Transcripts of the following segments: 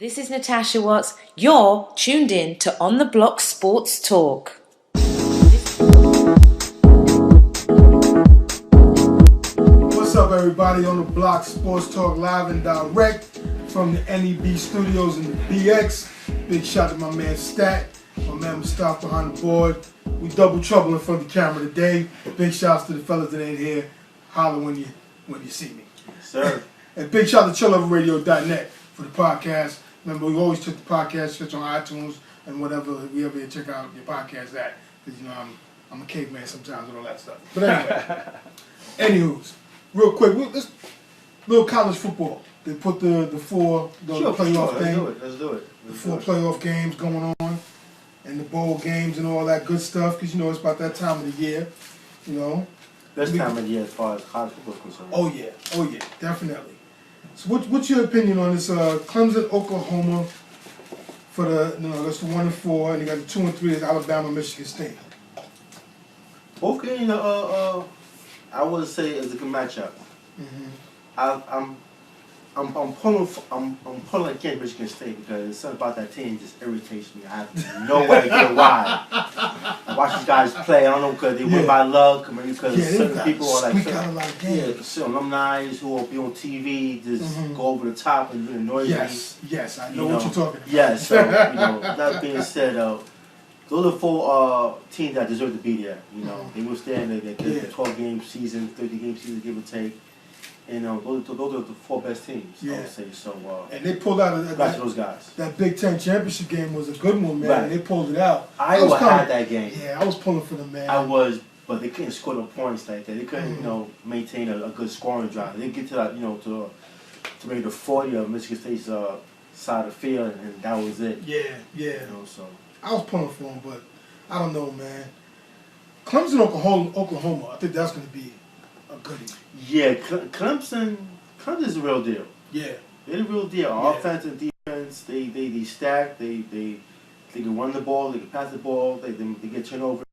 This is Natasha Watts. You're tuned in to On the Block Sports Talk. What's up, everybody? On the Block Sports Talk, live and direct from the N.E.B studios in the BX. Big shout to my man Stat, my man Mustafa behind the board. We double trouble in front of the camera today. Big shouts to the fellas that ain't here. Holler when you see me. Yes, sir. And big shout to chilloverradio.net for the podcast. Remember, we always check the podcast, switch on iTunes and whatever we ever check out your podcast at. Because, you know, I'm a caveman sometimes with all that stuff. But anyway, anywho's, real quick, this little college football. They put the playoff thing. Let's do it. The four playoff games going on, and the bowl games and all that good stuff. Because, you know, it's about that time of the year, you know. Best time of the year as far as college football is concerned. Oh yeah, definitely. So what's your opinion on this Clemson, Oklahoma for that's the 1-4, and they got the 2-3 is Alabama, Michigan State. Both games, I would say is a good matchup. Mm-hmm. I'm pulling against Michigan State because something about that team just irritates me. I have no idea why. I watch these guys play. I don't know because they win by luck, maybe because certain people are like certain alumni who will be on TV just go over the top and annoy me. Yes, I know what you're talking about. Yes, so that being said, those are four teams that deserve to be there. You know, they will stand there. They get a 12-game season, 30-game season, give or take. And those are the four best teams, I would say. So, and they pulled out those guys. That Big Ten championship game was a good one, man. Right. And they pulled it out. Iowa had that game. Yeah, I was pulling for them, man. I was, but they couldn't score the points like that. They couldn't, maintain a good scoring drive. They didn't get to that, to maybe the 40 of Michigan State's side of the field, and that was it. Yeah. So I was pulling for them, but I don't know, man. Clemson, Oklahoma. I think that's going to be a goodie. Yeah, Clemson's a real deal. Yeah. They're the real deal. Offense and defense, they stack. They can run the ball. They can pass the ball. They get turnovers.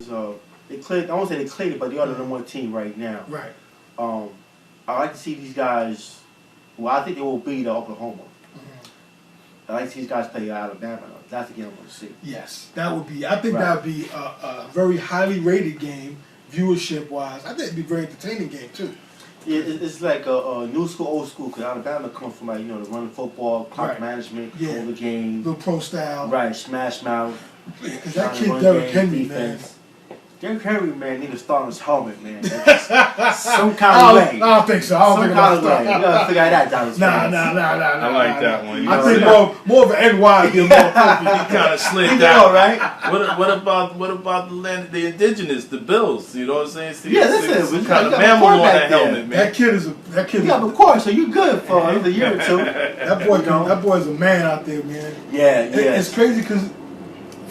They cleared. I won't say they cleared it, but they are the number one team right now. Right. I like to see these guys. Well, I think they will beat Oklahoma. I like to see these guys play Alabama. That's the game I want to see. Yes, that would be. I think that would be a very highly rated game, viewership wise. I think it'd be a very entertaining game too. Yeah, it's like a new school, old school. Because Alabama comes from the running football, clock management, control the game, little pro style. Right, smash mouth. Because that kid Derrick Henry, man. Derrick Henry, man, need to start on his helmet, man. Some kind of way. I don't think so. I don't think about that. You gotta figure that out. Nah. I like that one. I think more of an NY would be more appropriate. He kind of slid down, right? What about the indigenous, the Bills? You know what I'm saying? See, that's some kind of mammal on that helmet, man. That kid is. Yeah, of course. So you good for another year or two. That boy's a man out there, man. Yeah. It's crazy because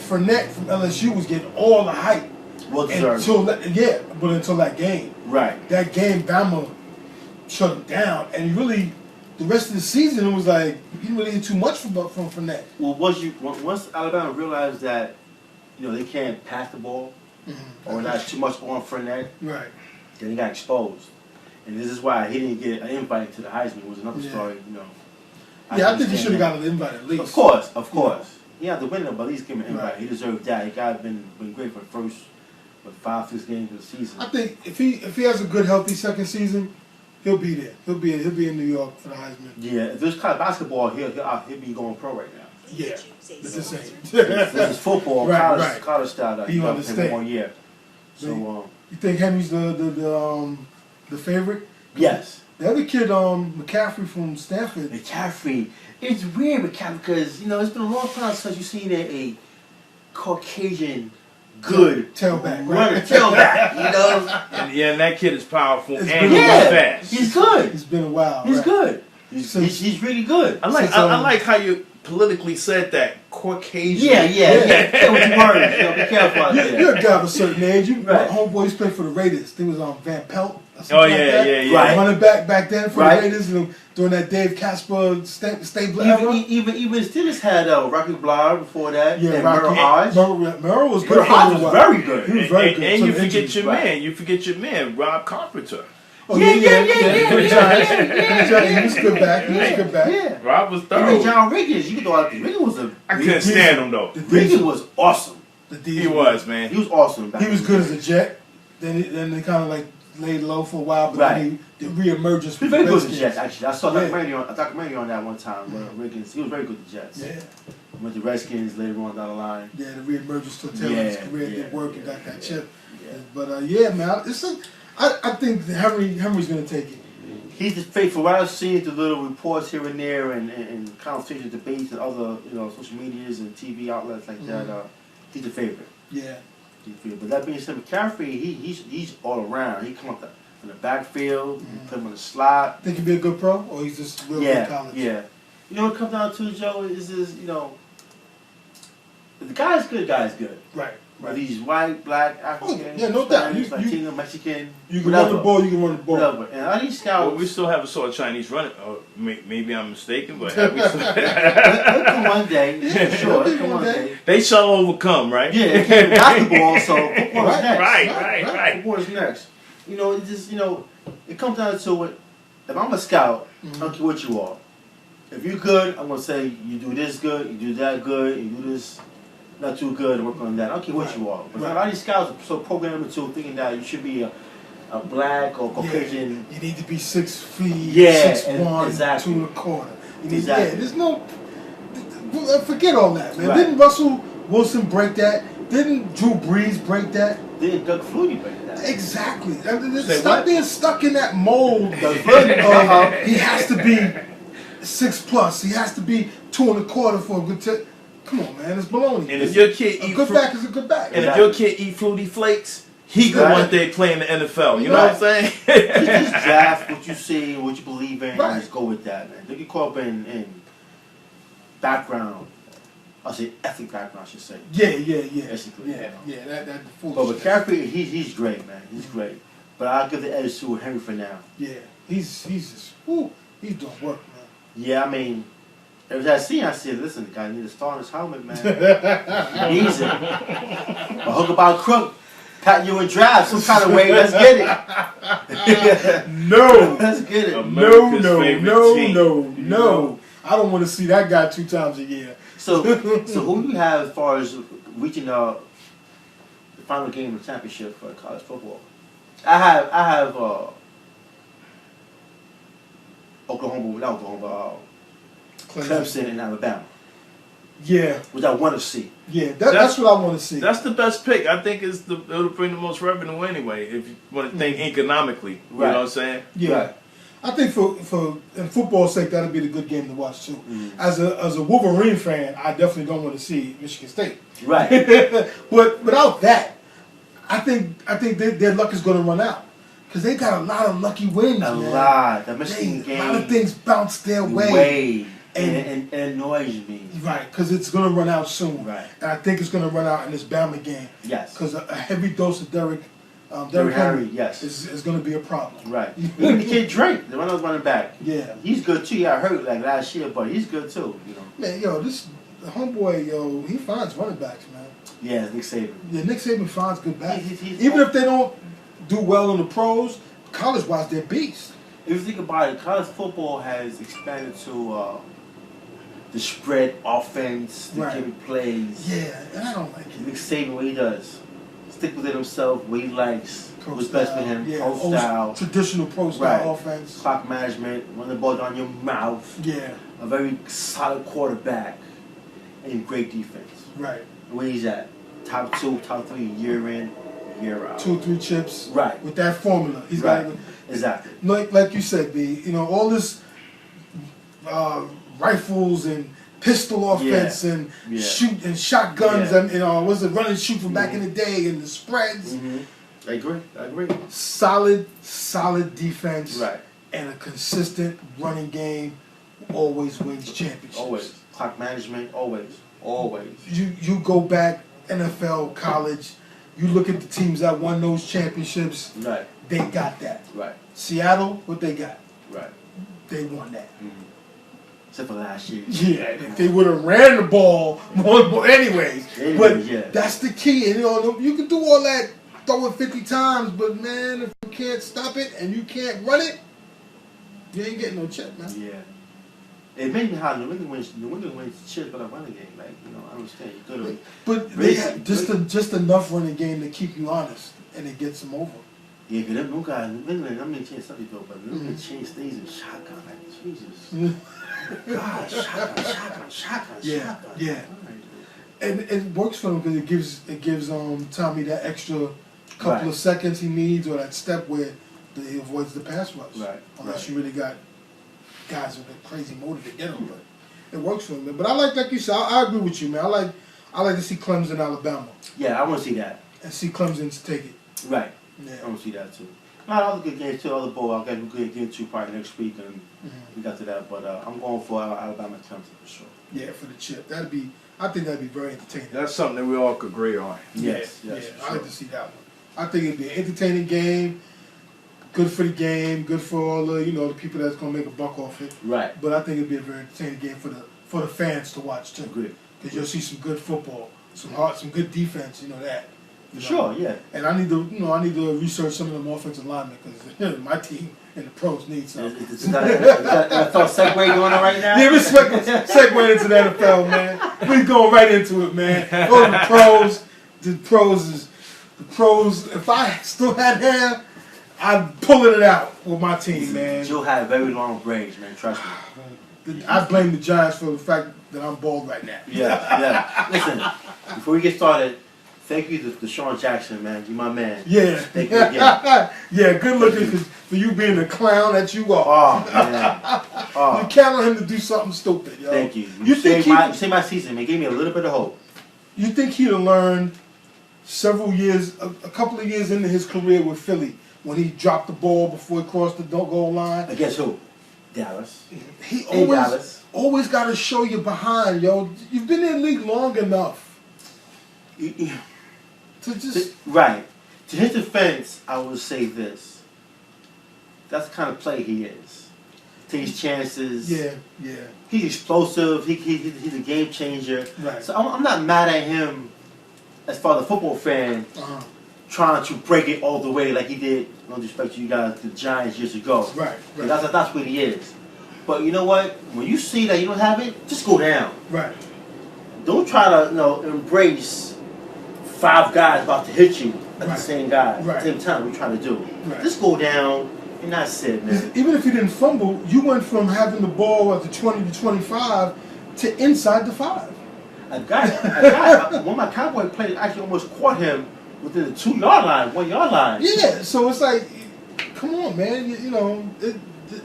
Fournette from LSU was getting all the hype. Until that game. Right. That game, Bama shut him down, and really, the rest of the season it was like he really did too much from Fournette. Well, once Alabama realized that they can't pass the ball or not too much on Fournette, right? Then he got exposed, and this is why he didn't get an invite to the Heisman. It was another story, I think he should have got an invite at least. Of course. He had to win it, but at least give him an invite. Right. He deserved that. He got been great for the first 5-6 games of the season. I think if he has a good, healthy second season, he'll be there. He'll be in New York for the Heisman. Yeah, if there's college basketball, he'll be going pro right now. Yeah, it's the same. This is football, college style. He understands. 1 year. So, you think Henry's the favorite? Yes. The other kid, McCaffrey from Stanford. McCaffrey. It's weird, McCaffrey, because it's been a long time since you've seen a Caucasian good tailback, runner, tailback, And that kid is powerful and fast. He's good. It's been a while. He's good. He's really good. I like how you politically said that. Caucasian. Yeah. Say what you heard. Be careful out there. You're a guy of a certain age. Homeboys played for the Raiders. They was on Van Pelt. Yeah. Right. Running back then for the Raiders during that Dave Casper Stabler era. Even Steelers had Rocky Blau before that. Yeah, and Merle Hodge. Merle was good. Merle Hodge was very good. He was very good. And you forget your man. You forget your man, Rob Carpenter. Oh, Yeah. The Giants. He was good back. He was good back. Yeah. Rob was Even thorough. John Riggins, you can throw out there. Riggins was a. I couldn't stand him though. Riggins was awesome. He was, man. He was awesome. Back He was in good the as a Jet. Then they kind of like laid low for a while, but Right. then the reemergence. He was very good with the Jets, actually. I saw Yeah. a documentary on that one time. Where Riggins, he was very good with the Jets. Yeah, Went to Redskins later on down the line. yeah. The reemergence took Taylor. His career did work and got that yeah, chip. yeah. But yeah, man, I think that Henry's gonna take it. He's the faithful. What I've seen the little reports here and there, and conversations, debates, and other social medias and TV outlets like that. He's the favorite. Yeah. He's the favorite. But that being said, McCaffrey, he's all around. He come up from the backfield. You put him in the slot. Think he'd be a good pro, or he's just real good in college? Yeah. You know what it comes down to, Joe, is if the guy's good, Right. Whether he's white, black, African, yeah, no doubt. Spanish, Latino, Mexican, You can whatever. run the ball. You can run the ball. Whatever. And all these scouts, Well, we still have a sort of Chinese running. Maybe I'm mistaken, but have we it'll come one day. Yeah, Sure, it'll it'll come be one one day. they shall overcome, right? Yeah, it came basketball, so football is next. Right. Football is next. It just, it comes down to it. If I'm a scout, I don't care what you are. If you're good, I'm going to say you do this good, you do that good, you do this not too good, work on that. I don't care what you are. But a lot of these scouts are so programmed into thinking that you should be a black or Caucasian. You need to be 6 feet, Yeah, 6'1", exactly. 2 1/4. You need, Exactly. Yeah, there's no. Forget all that, man. Right. Didn't Russell Wilson break that? Didn't Drew Brees break that? Then Doug Flutie break that. Exactly. Say Stop what? being stuck in that mold Doug Flutie. of he has to be 6+. He has to be 2 1/4 for a good tip. Come on, man. It's baloney. And if your kid a eat good fruit, back is a good back. and if your kid eat Fruity Flakes, he could Right. one day play in the NFL. You know Right. what I'm You saying? just draft what you see, what you believe in, Right. and just go with that, man. Don't get caught up in background. I'll say ethnic background, I should say. Yeah. Basically, Yeah. That But foolish. McCaffrey, he's great, man. He's great. But I'll give the edge to Henry for now. Yeah. He's just. Whew, he's doing work, man. Yeah, I mean, as I said, listen, the guy needs a star on his helmet, man. He needs it. But hook about crook, pat you in draft some kind of way. Let's get it. No. Let's get it. America's favorite team. No. I don't want to see that guy 2 times a year. So who do you have as far as reaching the final game of the championship for college football? I have Clemson and Alabama, Yeah. which I want to see. Yeah. That's what I want to see. That's the best pick. I think it'll bring the most revenue anyway. If you want to think economically, you Right. know what I'm saying? Yeah. Right. I think for in football's sake, that'll be the good game to watch too. Mhm. As a Wolverine fan, I definitely don't want to see Michigan State. Right. But without that, I think their luck is going to run out because they got a lot of lucky wins. A man. lot. The Michigan A lot of game. things bounce their way. And it annoys me. Right, because it's going to run out soon. Right. And I think it's going to run out in this Bama game. Yes. Because a heavy dose of Derrick Henry, Henry yes. is going to be a problem. Right. Even the kid Drake, the running back. Yeah. He's good too. Yeah, I heard like last year, but he's good too. Man, this homeboy, he finds running backs, man. Yeah, Nick Saban. Yeah, Nick Saban finds good backs. He's Even if they don't do well in the pros, college-wise, they're beasts. If you think about it, college football has expanded to the spread offense, the Right. gimmick plays. Yeah, and I don't like it. Nick Saban, what he does, stick with it himself, what he likes, Pro what's best for style, him, yeah, pro old style, traditional pro style Right. offense. clock management, run the ball down your mouth, Yeah, a very solid quarterback, and great defense. right. Where he's at, top 2, top 3, year in, year out. 2 or 3 chips. Right. With that formula, he's Right. got it. Exactly. Like you said, B. All this rifles and pistol offense and Yeah. shoot and shotguns Yeah. and was it run and shoot from back in the day and the spreads. Mm-hmm. I agree. Solid defense. Right. And a consistent running game always wins championships. Always. Clock management, always. You go back NFL, college. You look at the teams that won those championships. Right. They got that. Right. Seattle, what they got? Right. They won that. Mm-hmm. Except for last year. Yeah, if they would have ran the ball more anyways. But yeah. that's the key. And you can do all that, throw it 50 times, but man, if you can't stop it and you can't run it, you ain't getting no chip, man. Yeah. It made me how New England wins chips for the running game. Like, I understand you good. But they have just enough running game to keep you honest, and it gets them over. Yeah, because them guys, New England, I mean, change something though, but New England change stays in shotgun. Like, Jesus. God, shotgun. Yeah. And it works for him because it gives Tommy that extra couple of seconds he needs, or that step where he avoids the pass rush. Right. Unless you really got guys with a crazy motive to get him, but it works for him. Man. But I like you said, I agree with you, man. I like to see Clemson, Alabama. Yeah, I want to see that. And see Clemson to take it. Right. Yeah. I want to see that too. A lot of other good games too. Other bowl I'll get into probably next week, and we got to that. But I'm going for Alabama Clemson for sure. Yeah, for the chip. I think that'd be very entertaining. That's something that we all could agree on. Yes. Yeah, Sure. I'd like to see that one. I think it'd be an entertaining game, good for the game, good for all the the people that's gonna make a buck off it. Right. But I think it'd be a very entertaining game for the fans to watch too. Good. Because you'll see some good football, some good defense. That. Sure. Yeah. And I need to research some of them offensive linemen because my team and the pros need some. Is that NFL segue going on right now? Yeah, we're segueing into the NFL, man. We're going right into it, man. Oh, the pros. If I still had hair, I'm pulling it out with my team, man. Joe had very long braids, man. Trust me. I blame the Giants for the fact that I'm bald right now. Yeah. Listen, before we get started, thank you to Deshaun Jackson, man. You my man. Yeah. Thank you again. Yeah, good looking for you being the clown that you are. Oh, man. You count on him to do something stupid, yo. Thank you. You saved my season, man. Gave me a little bit of hope. You think he'd have learned several years, a couple of years into his career with Philly, when he dropped the ball before he crossed the goal line? Against who? Dallas. He Dallas. always got to show you behind, yo. You've been in the league long enough to just... Right. To his defense, I would say this. That's the kind of play he is. Takes chances. Yeah. He's explosive. He's a game changer. Right. So I'm not mad at him as far as a football fan trying to break it all the way like he did, no disrespect to you guys, the Giants years ago. Right. That's what he is. But you know what? When you see that you don't have it, just go down. Right. Don't try to embrace 5 guys about to hit you at the same guy. Right. At the same time, we try to do. Right. Just go down and that's it, man. Even if you didn't fumble, you went from having the ball at the 20 to 25 to inside the 5. A guy, one of my Cowboy players actually almost caught him within the 2-yard line, 1-yard line. Yeah, so it's like, come on, man.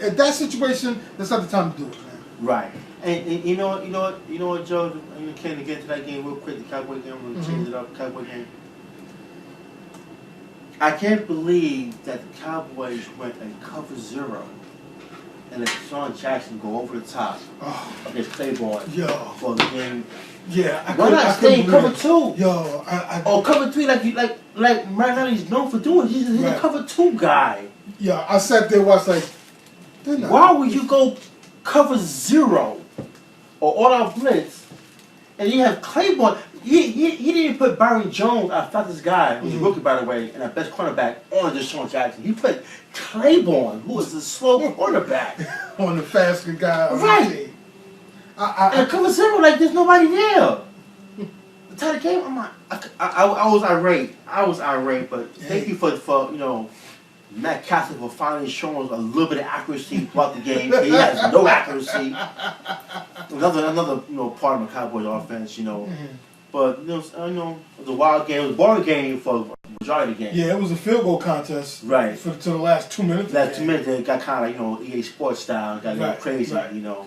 At that situation, that's not the time to do it, man. Right. And you know what, Joe? You can get to that game real quick. The Cowboy game, we'll change it up. Cowboy game. I can't believe that the Cowboys went and cover 0 and let Deshaun Jackson go over the top against Claiborne for the game. Yeah, Why not stay in cover 2? Yo, or cover 3 like Mariano's known for doing. He's a cover 2 guy. Yeah, I sat there watched like. Why would you go cover 0 or all out blitz, and you have Claiborne? He didn't put Byron Jones, our fastest guy, who's a rookie by the way, and our best cornerback, on Deshaun Jackson. He put Claiborne, who is a slow quarterback, on the faster guy. Right. And cover 0 like there's nobody there. The time of the game, I was irate. But thank you for Matt Castle for finally showing us a little bit of accuracy throughout the game. He has no accuracy. Another part of the Cowboys offense, But it was a wild game. It was a boring game for the majority of the game. Yeah, it was a field goal contest. Right. To the last 2 minutes. Last 2 minutes, it got kind of EA Sports style, got a little crazy,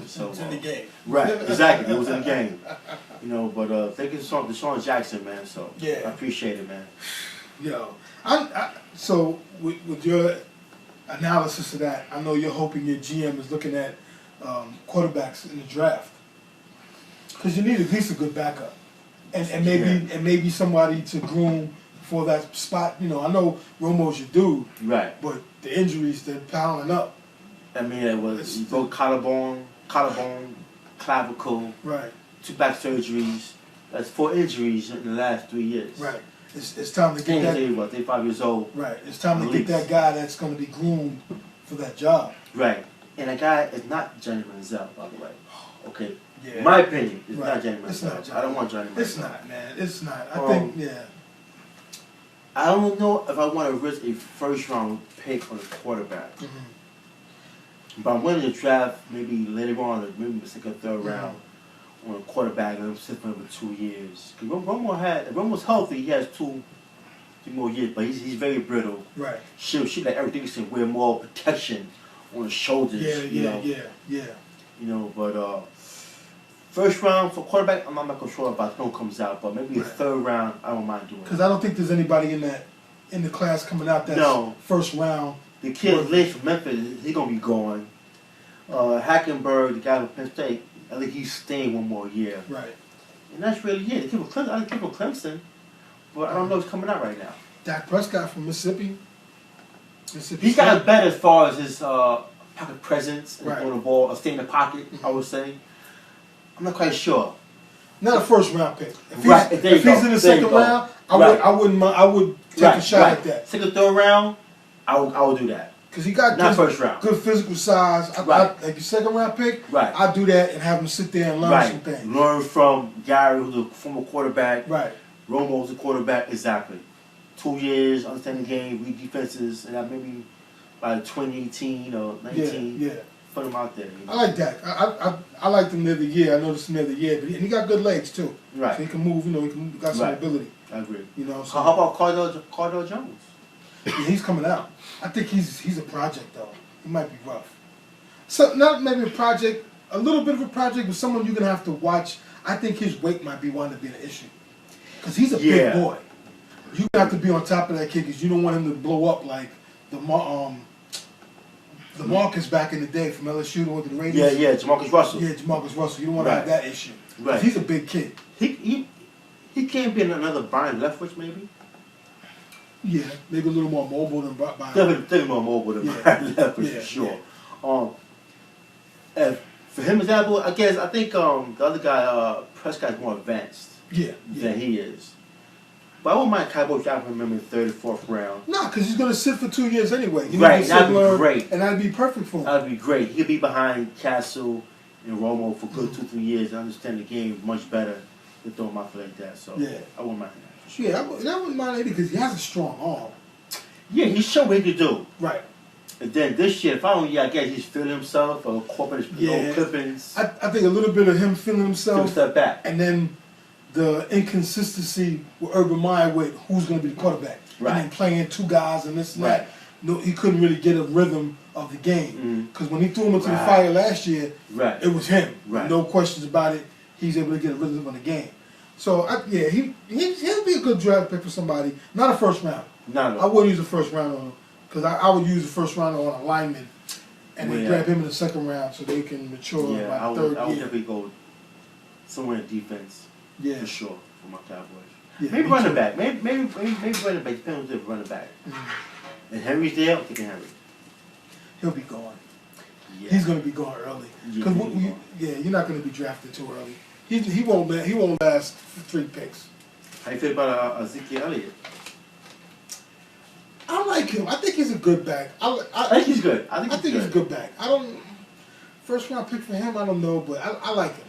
So it's in the game. Right, exactly. It was in the game. But thank you to Deshaun Jackson, man. So yeah, I appreciate it, man. Yo, so with your analysis of that, I know you're hoping your GM is looking at quarterbacks in the draft because you need at least a good backup, and maybe somebody to groom for that spot. I know Romo's your dude, right? But the injuries they're piling up. I mean, it was both collarbone, clavicle, right? 2 back surgeries. That's 4 injuries in the last 3 years. Right. It's time to get that. They what? They 5 years old. Right. It's time to At get least. that guy that's going to be groomed for that job. Right. And that guy is not Johnny Manziel, by the way. Okay. Yeah. My opinion, it's Right. not Johnny It's Manziel. not Johnny. I don't want Johnny Manziel. It's not, man. It's not. I think, yeah. I don't know if I want to risk a first round pick on a quarterback. But I'm willing to draft maybe later on, or maybe the second or third round on a quarterback and I'm sitting for over 2 years. Because if Romo's healthy, he has 2-3 more years, but he's very brittle. Right. Shoot like Eric Dickerson, wear more protection on his shoulders. Yeah. You know, but first round for quarterback, I'm not sure about who comes out, but maybe a third round, I don't mind doing. Because I don't think there's anybody in the class coming out that's first round. The kid Lynch from Memphis, he's gonna be gone. Hackenberg, the guy from Penn State, I think he's staying 1 more year. Right. And that's really it. The kid from Clemson, I like the kid from Clemson, but I don't know what's coming out right now. Dak Prescott from Mississippi. He got better as far as his pocket presence and Right. throwing the ball, or stay in the pocket, I would say. I'm not quite sure. Not a first round pick. If he's, Right, there you if he's go. in the There you second go. round, Right. I would take a shot at that. Second, third round, I would do that. Because he got Not first round. good physical size. Right. Like your second round pick, Right. I'd do that and have him sit there and learn some things. Learn from Gary, who's a former quarterback. Right. Romo's a quarterback, exactly. 2 years, understand the game, read defenses, and maybe by 2018 or 19, Yeah. put him out there. You know? I like Dak. I liked him the other year. I noticed him the other year, but he got good legs too. Right. So he can move. You know, he got some Right. ability. I agree. You know. So How about Cardell Jones? yeah, he's coming out. I think he's a project though. He might be rough. So not maybe a project, a little bit of a project, but someone you're gonna have to watch. I think his weight might be one to be an issue because he's a big boy. You have to be on top of that kid because you don't want him to blow up like the Marcus back in the day from LSU who went to the Raiders. Yeah, Jamarcus Russell. Yeah, Jamarcus Russell. You don't want to have that issue. Right. He's a big kid. He can't be another Brian Leftwich, maybe. Yeah, maybe a little more mobile than Brian. Definitely more mobile than Brian Leftwich, for sure. And for him, example, I think the other guy, Prescott, is more advanced than he is. But I wouldn't mind Cowboys drafting him in the 3rd or 4th round. No, because he's going to sit for 2 years anyway. Right, that'd be great. And that'd be perfect for him. That'd be great. He could be behind Castle and Romo for good 2-3 years and understand the game much better than throw him out for like that. So I wouldn't mind that. For sure. Yeah, I wouldn't mind it because he has a strong arm. Yeah, he showed what he could do. Right. And then this year, if I don't, I guess he's feeling himself or corporate old clippings. I think a little bit of him feeling himself. Take a step back. And then the inconsistency with Urban Meyer with who's going to be the quarterback. Right. And then playing 2 guys and this and that. No, he couldn't really get a rhythm of the game. Because when he threw him into the fire last year, it was him. Right. No questions about it. He's able to get a rhythm of the game. So, he'll be a good draft pick for somebody. Not a first round. No. I wouldn't use a first round on him. Because I would use a first round on a lineman. And then grab him in the 2nd round so they can mature by the 3rd year. I would definitely go somewhere in defense. Yeah. For sure, for my Cowboys. Yeah, maybe running back. Maybe running back. Depends on running back. And Henry's there, I'm taking Henry. He'll be gone. Yeah. He's going to be gone early. Because you're not going to be drafted too early. He won't last 3 picks. How you feel about Ezekiel Elliott? I like him. I think he's a good back. I think he's good. I think he's a good back. First round pick for him, I don't know, but I like him.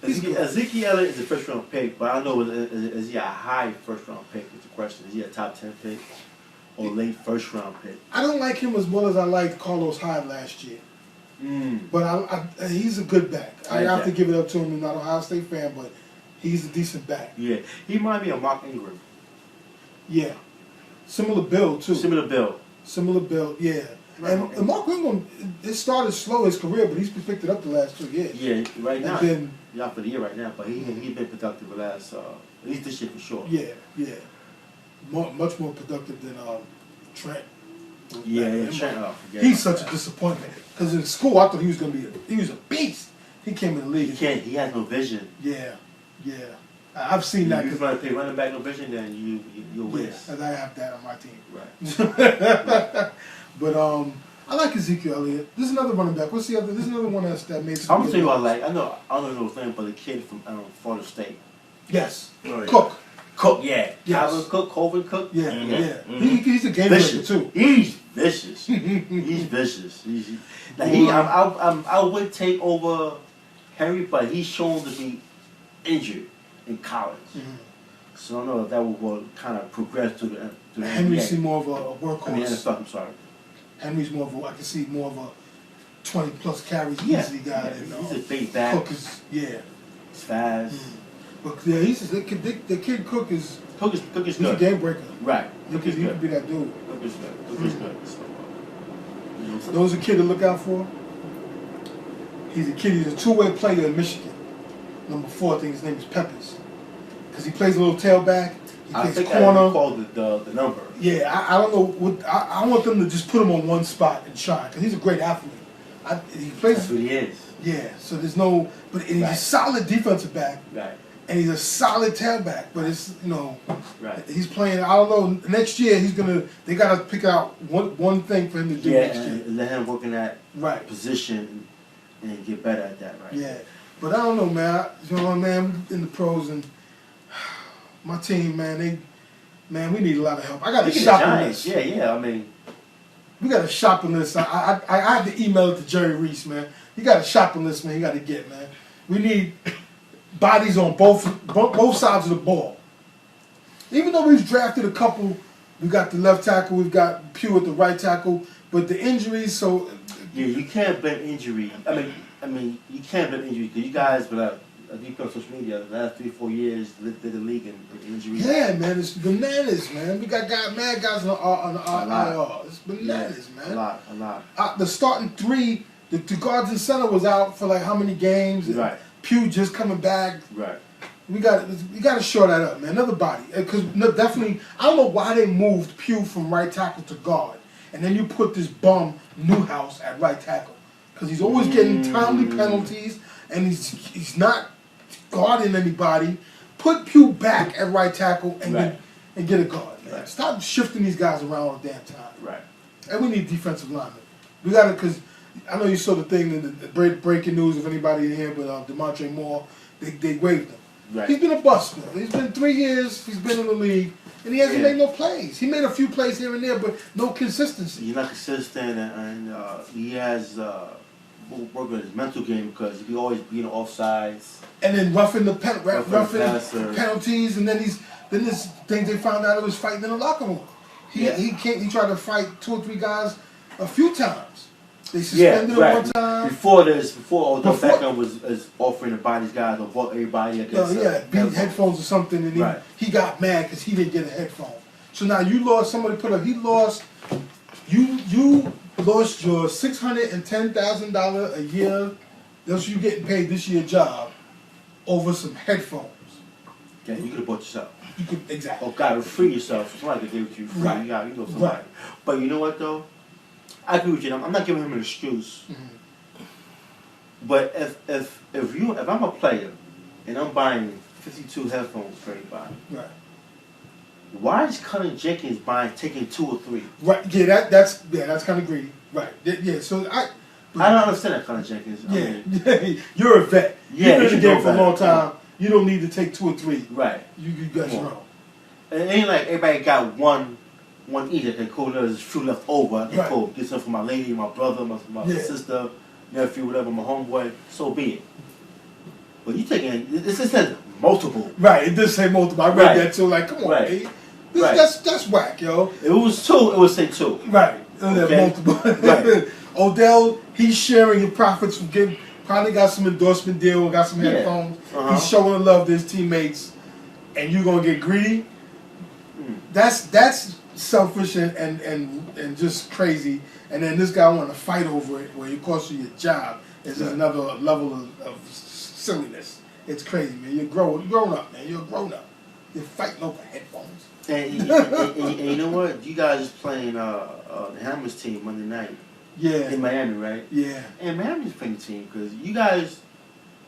Ezekiel Elliott is a first round pick, but I don't know is he a high first round pick is the question. Is he a top 10 pick or late first round pick? I don't like him as well as I liked Carlos Hyde last year. But he's a good back. I have to give it up to him. I'm not an Ohio State fan, but he's a decent back. Yeah. He might be a Mark Ingram. Yeah. Similar build, too. Similar build, yeah. And Mark Ingram, it started slow his career, but he's picked it up the last 2 years. Yeah, right now. And he's out for the year right now, but he's been productive the last, at least this year for sure. Yeah. Much more productive than Trent. Yeah, Trent. He's such a disappointment. Because in school, I thought he was going to be he was a beast. He came in the league. He has no vision. Yeah. I've seen that. If you're going to play running back no vision, then you'll win. And I have that on my team. Right. But I like Ezekiel Elliott. This is another running back. What's the other? This is another one that made some. I'm gonna tell you what I like. I don't know his name, but the kid from Florida State. Yes. Oh, yeah. Cook. Cook, yeah. Yes. Calvin Cook, Colvin Cook. Yeah, Mhm. yeah. Mhm. He's a game breaker Vicious. too. He's vicious. He's vicious. I would take over Henry, but he's shown to be injured in college. Mhm. So I don't know if that will kind of progress to the Henry NBA. see more of a workhorse. I mean, NFL, I'm sorry. Henry's more of a, I can see more of a 20+ carries Yeah. easy guy. Yeah, than, he's a big back. Cook is, yeah. He's fast. But yeah, the kid Cook is Cook is he's a good. game breaker. Right. He Cook is could good. be that dude. Cook is good. Cook is good. So, Those are kids to look out for. He's a kid. He's a two-way player in Michigan. Number 4, I think his name is Peppers, because he plays a little tailback. He I plays think corner. I called the number. Yeah, I don't know what I want them to just put him on one spot and shine, because he's a great athlete. He plays. That's what he is. Yeah, so there's no, but he's a Right. solid defensive back, Right. and he's a solid tailback. But it's Right. he's playing. I don't know. Next year they gotta pick out one thing for him to do Yeah, next year. and let him work in that Right. position and get better at that, right? Yeah, but I don't know, man. You know what, man? In the pros and my team, man, we need a lot of help. I got a Look at the shopping Giants. list. Yeah, I mean, We got a shopping list. I had to email it to Jerry Reese, man. You got a shopping list, man. You got to get, man. We need bodies on both sides of the ball. Even though we've drafted a couple, we got the left tackle, we've got Pugh at the right tackle, but the injuries. So yeah, you can't blame injury. I mean, you can't blame injury because you guys, but you put on social media the last 3-4 years, led the league in injuries. yeah, man, it's bananas, man. We got mad guys on the IR. It's bananas, Yeah, man. a lot. The starting 3, the guards and center was out for like how many games? And Right. Pugh just coming back. Right. We got to shore that up, man. Another body, because definitely, I don't know why they moved Pugh from right tackle to guard, and then you put this bum Newhouse at right tackle, because he's always getting timely penalties, and he's not guarding anybody. Put Pugh back at right tackle and Right. get a guard, man. Right. Stop shifting these guys around all the damn time. Right. And we need defensive linemen. We got to, because I know you saw the thing in the breaking news, if anybody in here, but DeMontre Moore, they waived him. Right. He's been a bust, man. He's been 3 years, he's been in the league, and he hasn't Yeah. made no plays. He made a few plays here and there, but no consistency. He's not consistent, and he has work on his mental game because he always being offsides. And then roughing the passer. penalties, and then this thing they found out it was fighting in the locker room. He tried to fight 2 or 3 guys a few times. They suspended him one time. Before Odell Beckham was offering to buy these guys or bought everybody against. Beat headphones or something, and Right. he got mad because he didn't get a headphone. So now you lost. Somebody put up. He lost. You lost your $610,000 a year. That's you getting paid this year job over some headphones. Yeah, you could have bought yourself. You could exactly. Oh God, free yourself. Somebody could give it to you free. Right. You know somebody. Right. But you know what though? I agree with you. I'm not giving him an excuse. But if I'm a player and I'm buying 52 headphones for everybody, Right. why is Cullen Jenkins taking 2 or 3? Right. Yeah. That's kind of greedy. Right. Yeah. So I don't understand that Cullen Jenkins. I mean, You're a vet. Yeah, You've been in you the should game know for a better. long time. You don't need to take 2 or 3. right. You got your own. And it ain't like everybody got one each that can cool. There's a few left over. I can Right. cool. Get some for my lady, my brother, my Yeah. sister, nephew, whatever, my homeboy. So be it. But you taking this says multiple. Right. It does say multiple. I read Right. that too. Like, come on, Right. man. Right. That's whack, yo. If it was 2, it would say 2. Right. Okay. Multiple. Right. Odell, he's sharing your profits from getting. Probably got some endorsement deal, got some Yeah. headphones. Uh-huh. He's showing love to his teammates, and you're gonna get greedy. That's selfish and just crazy. And then this guy want to fight over it, where it costs you your job. It's just another level of silliness. It's crazy, man. You're grown up, man. You're a grown up. You're fighting over headphones. And you know what? You guys is playing the Hammers team Monday night Yeah. in Miami, right? Yeah. And Miami's playing the team because you guys,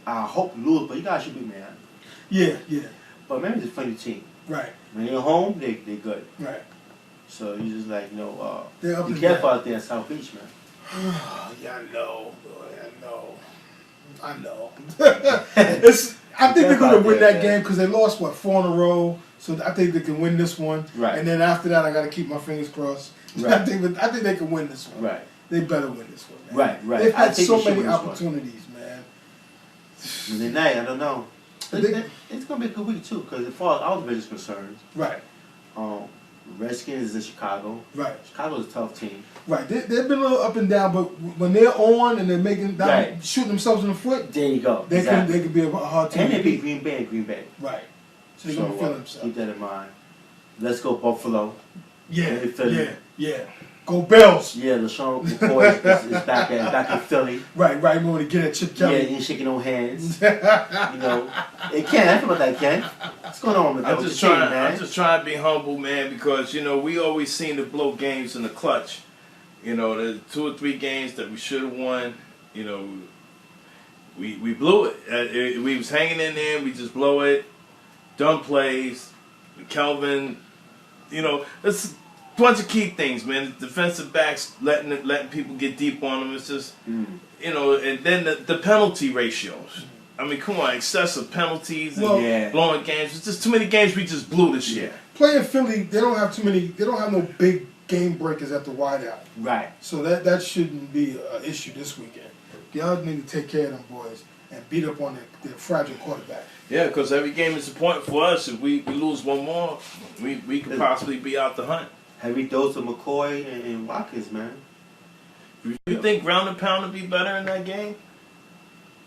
I hope lose, but you guys should beat Miami. Yeah. But Miami's a funny team. Right. When they're home, they're good. Right. So you just like, They're up be and careful down. out there in South Beach, man. Yeah, I know. I think they're gonna win that game because they lost 4 in a row. So I think they can win this one. Right. And then after that, I got to keep my fingers crossed. Right. I think they can win this one. Right. They better win this one, man. Right. They've I had think so they should many win this one. opportunities, man. Monday night, I don't know. They- It's gonna be a good week too, because as far as our division is concerned, Right, Redskins is in Chicago. right, Chicago's a tough team. right. They've been a little up and down, but when they're on and they're Right. shooting themselves in the foot, There you go. they Exactly. can be a hard team. And they to beat Green Bay and Green Bay. Right. So they're gonna feel themselves. keep that in mind. Let's go Buffalo. Yeah, They feel yeah, it. yeah. Go Bills. Yeah, LaShawn McCoy is back in Philly. Right, right. We want to get at Chip Yeah, Kelly. he ain't shaking no hands. You know, it can't happen about that, Ken. What's going on with that? I'm with just the team, trying. man? I'm just trying to be humble, man, because we always seem to blow games in the clutch. There's 2 or 3 games that we should have won. We blew it. We was hanging in there. We just blow it. Dumb plays. Kelvin. It's a bunch of key things, man. The defensive backs letting people get deep on them. It's just and then the penalty ratios. I mean, come on, excessive penalties and blowing games. It's just too many games we just blew this year. Playing Philly, they don't have too many. They don't have no big game breakers at the wideout. Right. So that shouldn't be an issue this weekend. Y'all need to take care of them boys and beat up on their fragile quarterback. Yeah, because every game is a point for us. If we lose one more, we could possibly be out the hunt. Heavy dose of McCoy and Watkins, man. You think ground and pound would be better in that game?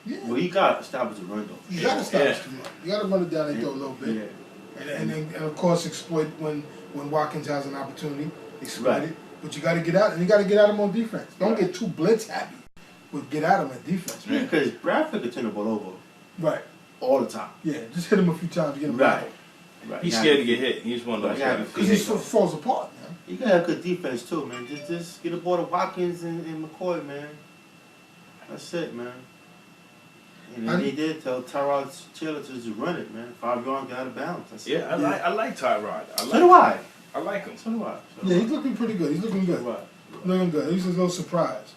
Yeah. Well, you got to establish a run, though. You gotta stop the run. You gotta run it down their throat a little bit. Yeah. And of course exploit when Watkins has an opportunity, exploit Right. it. But you gotta get out, and you gotta get at him on defense. Don't get too blitz happy, but get at him at defense. Yeah, because Bradford could turn the ball over Right. all the time. Yeah, just hit him a few times, get him Right. back. Right. He's scared to get hit. He's one of those guys. Because he falls apart, man. You gotta have good defense too, man. Just get the ball to Watkins and McCoy, man. That's it, man. And then they did tell Tyrod Taylor to just run it, man. 5 yards, get out of bounds. That's it. Yeah, I like Tyrod. So do I. I like him. So do I. Yeah, he's looking pretty good. He's looking good. Right. Looking good. He's a little surprised.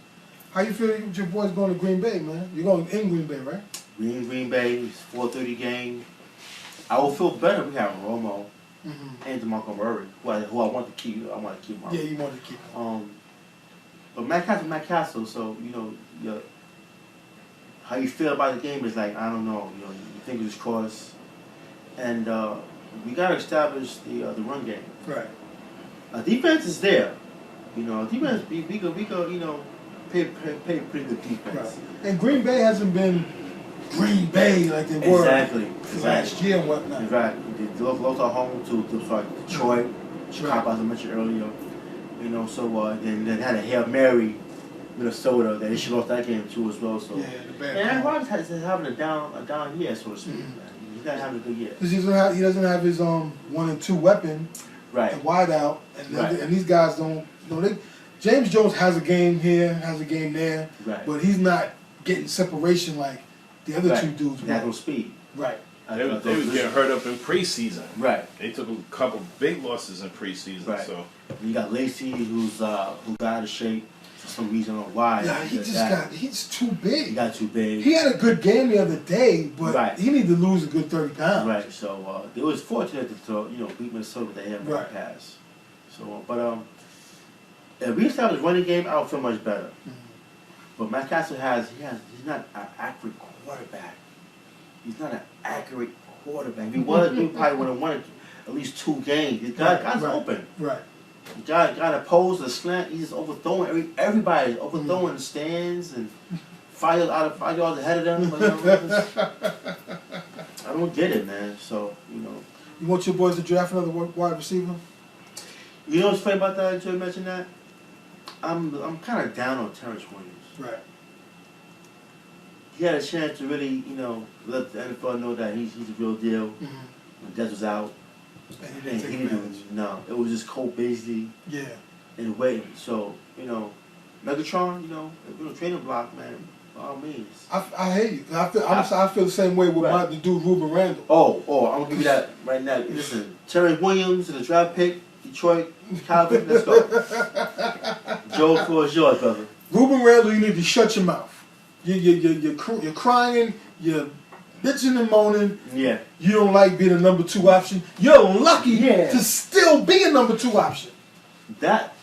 How you feel with your boys going to Green Bay, man? You're going in Green Bay, right? Green Bay, it's 4:30 game. I will feel better if we have Romo and DeMarco Murray, who I want to keep. I want to keep Murray. Yeah, you want to keep him. But Matt Castle, so how you feel about the game is like, I don't know. You think it's crossed, and we gotta establish the run game. Right. Defense is there. Defense we could pay pretty good defense. Right. And Green Bay hasn't been Green Bay like they were last year and whatnot. Right. They lost at home to Detroit, Chicago, as I mentioned earlier. So then they had a Hail Mary, Minnesota, that they should lost that game too as well. So Yeah, the bad. and Aaron Rodgers is having a down year, so to speak. Man. He's not having a good year. Because he doesn't have his 1 and 2 weapon Right. and wide out, and Right. and these guys don't. James Jones has a game here, has a game there, Right. but he's not getting separation like the other two dudes. He has no speed. Right. They was getting hurt up in preseason. Right. They took a couple big losses in preseason. Right. So You got Lacey, who got out of shape for some reason. I don't know why. Yeah, he's too big. He got too big. He had a good game the other day, but Right. he need to lose a good 30 pounds. Right. So it was fortunate to beat Minnesota with the Hail Mary pass. So if we establish running game, I would feel much better. But Matt Castle he's not an accurate quarterback. He's not an accurate quarterback. If he was, we probably would have won at least 2 games. The guy's open. Right. The guy got a pose, a slant. He's just overthrowing everybody. Overthrowing the stands and 5 yards ahead of them. I don't get it, man. So You want your boys to draft another wide receiver? You know what's funny about that? Joe mentioned that. I'm kind of down on Terrence Williams. Right. He had a chance to really, let the NFL know that he's a real deal. When Dez was out, And he didn't take he advantage. no, it was just Cole Beasley Yeah. and waiting. So Megatron, training block, man. By all means. I hear you. I feel the same way with the dude Ruben Randall. Oh, I'm gonna give you that right now. Listen, Terrence Williams in the draft pick, Detroit, Calvin, let's go. Joe, the floor is yours, brother. Ruben Randall, you need to shut your mouth. You're crying. You're bitching and moaning. Yeah. You don't like being a number 2 option. You're lucky Yeah. to still be a number 2 option. That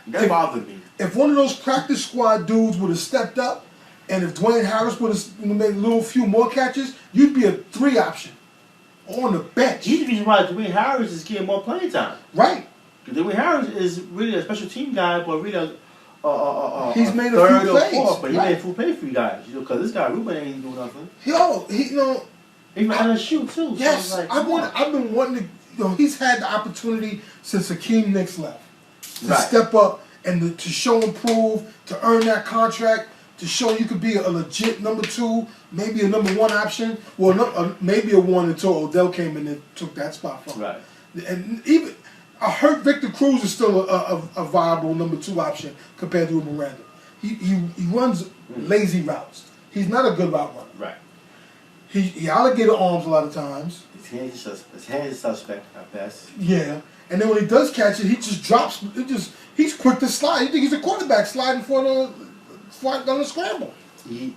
bothered me. If one of those practice squad dudes would have stepped up, and if Dwayne Harris would have made a few more catches, you'd be a 3 option on the bench. He's the reason why Dwayne Harris is getting more playing time. Right. Because Dwayne Harris is really a special team guy, but really he's made a third few or plays. fourth, but he Right. made a full play for you guys. Because this guy Ruben ain't doing nothing. He Even on the shoot too. Yes, so like, I've been wanting to. He's had the opportunity since Hakeem Nicks left to Right. step up and to show and prove, to earn that contract, to show you could be a legit number 2, maybe a number 1 option. Well, maybe a 1 until Odell came in and took that spot from him. Right. And even I heard Victor Cruz is still a viable number 2 option compared to Ruben Randall. He runs lazy routes. He's not a good route runner. Right. He alligator arms a lot of times. His hands is suspect at best. Yeah. And then when he does catch it, he just drops. He's quick to slide. You think he's a quarterback sliding on the scramble. He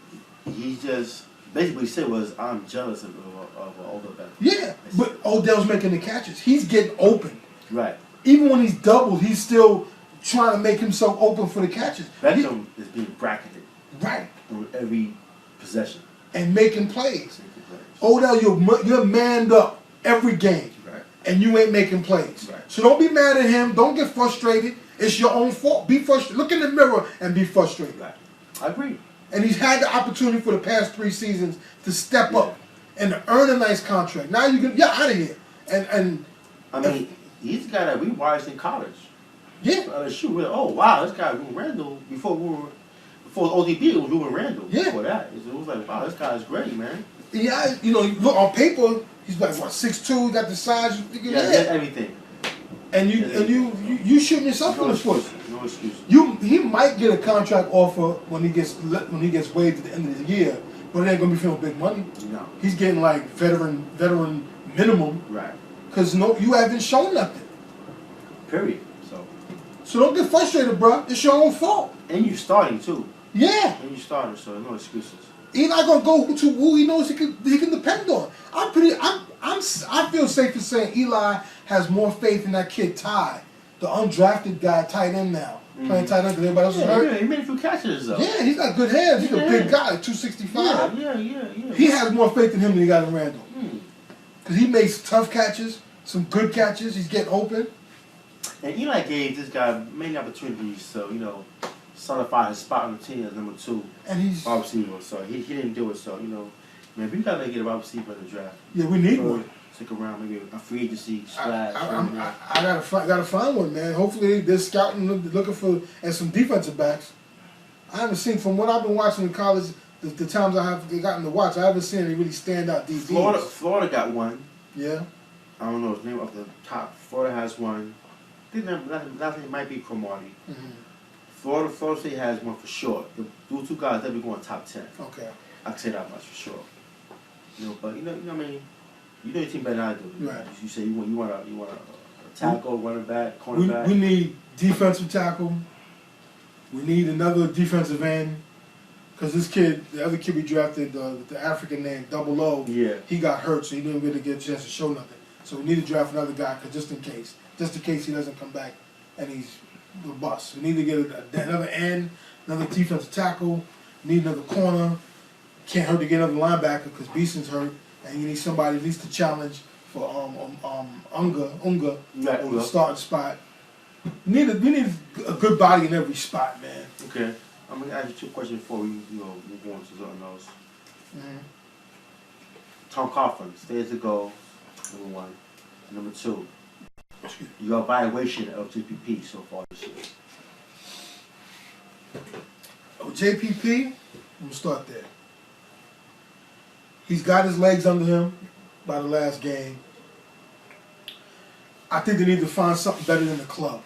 just basically what he said was, I'm jealous of Odell. Yeah. But Odell's making the catches. He's getting open. Right. Even when he's doubled, he's still trying to make himself open for the catches. Beckham is being bracketed. Right. On every possession. And making plays. Odell, you're manned up every game. Right. And you ain't making plays. Right. So don't be mad at him. Don't get frustrated. It's your own fault. Be frustrated. Look in the mirror and be frustrated. Right. I agree. And he's had the opportunity for the past 3 seasons to step up and to earn a nice contract. Now you're out of here. And I mean, he's the guy that we watched in college. Yeah. Shoot, oh wow, this guy Ruben Randall before ODB it was Ruben Randall. Yeah. Before that, it was like, wow, this guy's great, man. Yeah, look on paper, he's like what 6'2", got the size. Yeah, everything. And you shooting yourself in the foot. No excuse. He might get a contract offer when he gets waived at the end of the year, but it ain't gonna be for no big money. No. He's getting like veteran minimum. Right. Cause you haven't shown nothing. Period. So don't get frustrated, bro. It's your own fault. And you starting too. Yeah. And you starting, so no excuses. He's not gonna go to who he knows he can depend on. I feel safe in saying Eli has more faith in that kid Ty, the undrafted guy, tight end now, playing tight end because everybody else is hurt. Yeah, he made a few catches though. Yeah, he's got good hands. He's a big guy, 265. Yeah. He has more faith in him than he got in Randall. Because he makes tough catches, some good catches. He's getting open. And Eli gave this guy many opportunities to, solidify his spot on the team as number 2 And he's wide receiver. So he didn't do it. So, man, we gotta get a wide receiver in the draft. Yeah, we need one. Stick around, maybe a free agency splash. I gotta find one, man. Hopefully they're scouting, looking for some defensive backs. I haven't seen, from what I've been watching in college, the times I have gotten to watch, I haven't seen any really stand out DBs. Florida got one. Yeah. I don't know his name off the top. Florida has one. I think that thing might be Cromartie. Florida State has one for sure. Those 2 guys, they'll be going top 10. Okay. I can say that much for sure. But you know what I mean. You know your team better than I do. Right. You say you want a tackle, running back, cornerback. We need defensive tackle. We need another defensive end. Because this kid, the other kid we drafted, the African name, Double O, he got hurt, so he didn't really get a chance to show nothing. So we need to draft another guy, just in case he doesn't come back and he's a bust. We need to get another end, another defensive tackle. We need another corner. Can't hurt to get another linebacker because Beeson's hurt, and you need somebody at least to challenge for Unga on the starting spot. We need a good body in every spot, man. Okay. I'm gonna ask you 2 questions before we move on to something else. Tom Coughlin, stays to go, number 1. Number 2, your evaluation of JPP so far this year. JPP, I'm gonna start there. He's got his legs under him by the last game. I think they need to find something better than the club.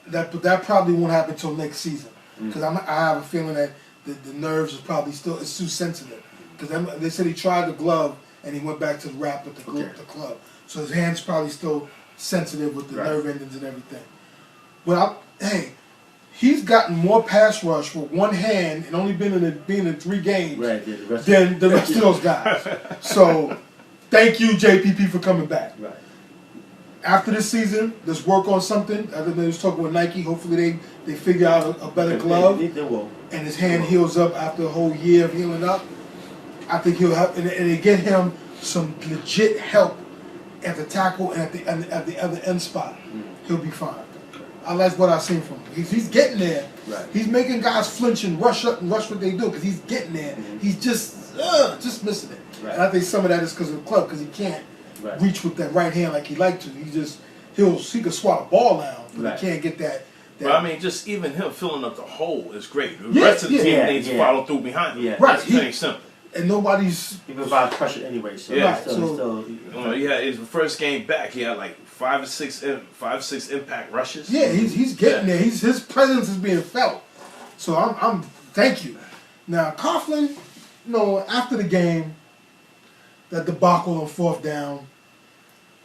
That probably won't happen until next season. Because I have a feeling that the nerves are probably it's too sensitive. Because they said he tried the glove and he went back to the wrap with the club. So his hand's probably still sensitive with the nerve endings and everything. But he's gotten more pass rush with one hand and only being in 3 games than the rest of those guys. So, thank you, JPP, for coming back. Right. After this season, let's work on something. Other than was talking with Nike, hopefully they figure out a better glove, They will. and his hand heals up after a whole year of healing up. I think he'll have, and they get him some legit help at the tackle and at the other end spot. He'll be fine. I like what I've seen from him. He's getting there. Right. He's making guys flinch and rush up and rush what they do because he's getting there. He's just missing it. Right. And I think some of that is because of the club, because he can't reach with that right hand like he like to. He can swat a ball now, but he can't get that. But I mean, just even him filling up the hole is great. The rest of the team needs to follow through behind him. Yeah. Right. It's pretty simple. And nobody's. He provides pressure anyway. So Yeah. His first game back, he had like 5 or 6 impact rushes. Yeah, he's getting there. His presence is being felt. So I'm thank you. Now Coughlin, after the game, that debacle on 4th down,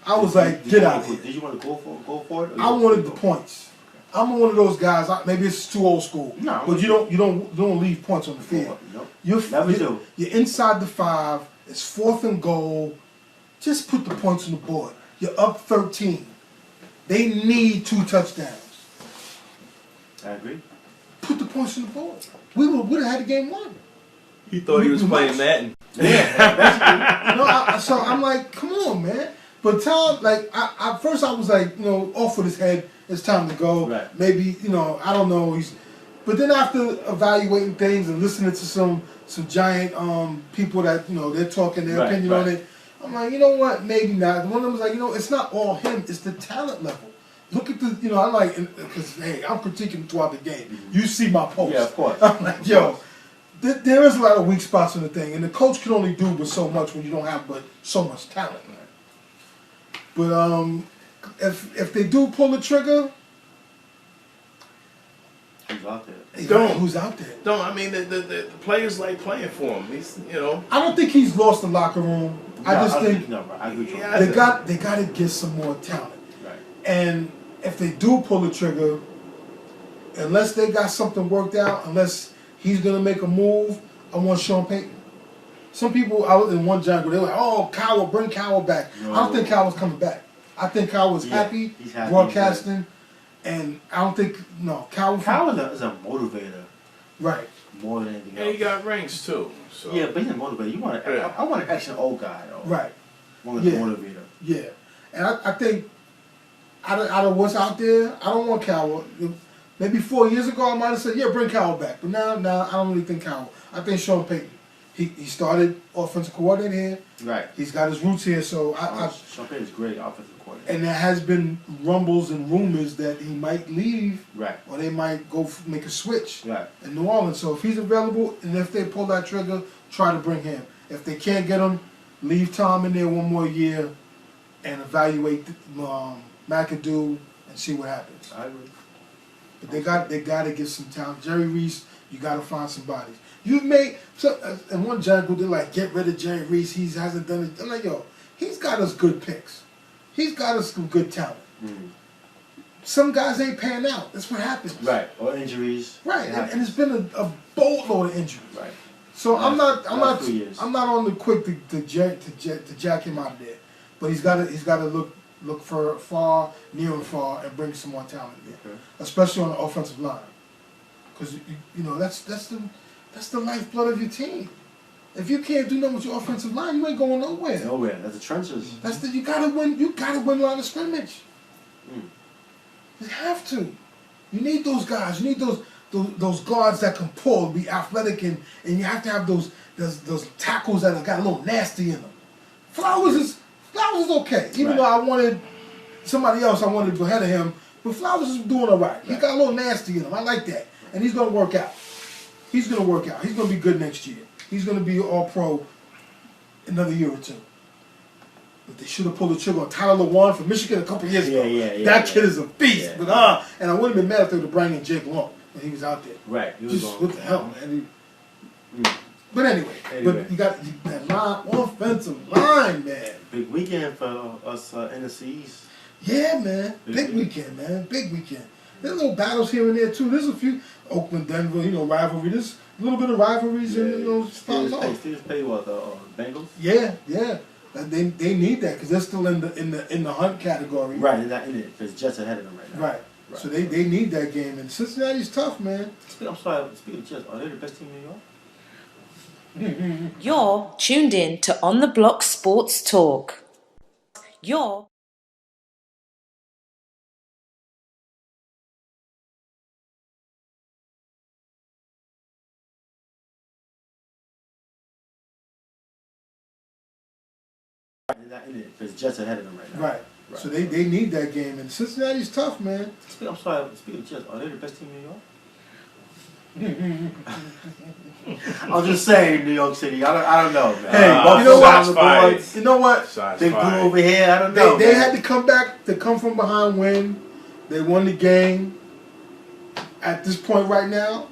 I was like, get out of here. Did you want to go for it? I wanted the points. I'm one of those guys. Maybe it's too old school. No, but you don't leave points on the field. Nope. Never do. You're inside the 5. It's 4th and goal. Just put the points on the board. You're up 13. They need 2 touchdowns. I agree. Put the points on the board. We would have had the game won. He thought he was playing Madden. Yeah. So I'm like, come on, man. But Tom, at first I was like, off with his head. It's time to go. Right. Maybe, I don't know. But then after evaluating things and listening to some giant people that they're talking their opinion on it, I'm like, you know what? Maybe not. One of them was like, it's not all him. It's the talent level. Look at the, I like, because hey, I'm critiquing throughout the game. You see my post. Yeah, of course. I'm like, yo, there is a lot of weak spots in the thing, and the coach can only do but so much when you don't have but so much talent. But if they do pull the trigger, who's out there? Who's out there? I mean, the players like playing for him. He's, I don't think he's lost the locker room. I just think I agree. they got to get some more talent. Right. And if they do pull the trigger, unless they got something worked out, unless he's gonna make a move, I want Sean Payton. Some people out in one jungle, they're like, "Oh, Cowell, bring Cowell back." No. I don't think Cowell's coming back. I think Cowell's happy broadcasting, and I don't think Cowell is a motivator, right? More than anything else. And he got rings too. So. Yeah, but he's a motivator. You want I want an action old guy though. Right. One that's a motivator. Yeah, and I think out of what's out there, I don't want Cowell. Maybe 4 years ago, I might have said, yeah, bring Cowell back. But now I don't really think Cowell. I think Sean Payton. He started offensive coordinator here. Right. He's got his roots here, so Sean Payton's great offensive coordinator. And there has been rumbles and rumors that he might leave. Right. Or they might go make a switch. Right. In New Orleans. So if he's available, and if they pull that trigger, try to bring him. If they can't get him, leave Tom in there one more year and evaluate McAdoo and see what happens. I agree. But they got to get some talent. Jerry Reese, you got to find somebody. You've made and one jungle they're like, get rid of Jerry Reese. He hasn't done it. I'm like, yo, he's got us good picks. He's got us some good talent. Mm. Some guys ain't panning out. That's what happens. Right. Or injuries. Right. And it's been a boatload of injuries. Right. So I'm not on the quick to jack him out of there. But he's got to look for far, near and far, and bring some more talent there, especially on the offensive line, because that's the lifeblood of your team. If you can't do nothing with your offensive line, you ain't going nowhere. Nowhere. That's the trenches. You gotta win. You gotta win line of scrimmage. You have to. You need those guys. You need those guards that can pull, be athletic, and you have to have those tackles that have got a little nasty in them. Flowers is okay. Even though I wanted somebody else, I wanted to go ahead of him, but Flowers is doing all right. He got a little nasty in him. I like that, and he's gonna work out. He's gonna work out. He's gonna be good next year. He's gonna be all pro another year or two. But they should have pulled the trigger on Tyler Lewan from Michigan a couple years ago. That kid is a beast. Yeah. But and I wouldn't have been mad if they would have brought in Jake Long when he was out there. Right. Just what the hell, man. But anyway, but you got that offensive line, man. Big weekend for us NFCs. Yeah, man. Big weekend, man. Big weekend. There's little battles here and there too. There's a few Oakland, Denver, rivalry. There's a little bit of rivalries and Steelers play what the Bengals? Yeah. They need that because they're still in the hunt category. Right, they're not in it because Jets are ahead of them right now. Right. So they need that game, and Cincinnati's tough, man. I'm sorry. Speaking of Jets, are they the best team in New York? You're tuned in to On the Block Sports Talk. You're They're not in it because Jets are ahead of them right now. Right. So they need that game, and Cincinnati's tough, man. I'm sorry. Speaking of Jets, are they the best team in New York? I'm just saying, New York City. I don't know, man. Hey, you know what? You know what? Big Blue over here. I don't know. They had to come back to come from behind, win. They won the game. At this point right now,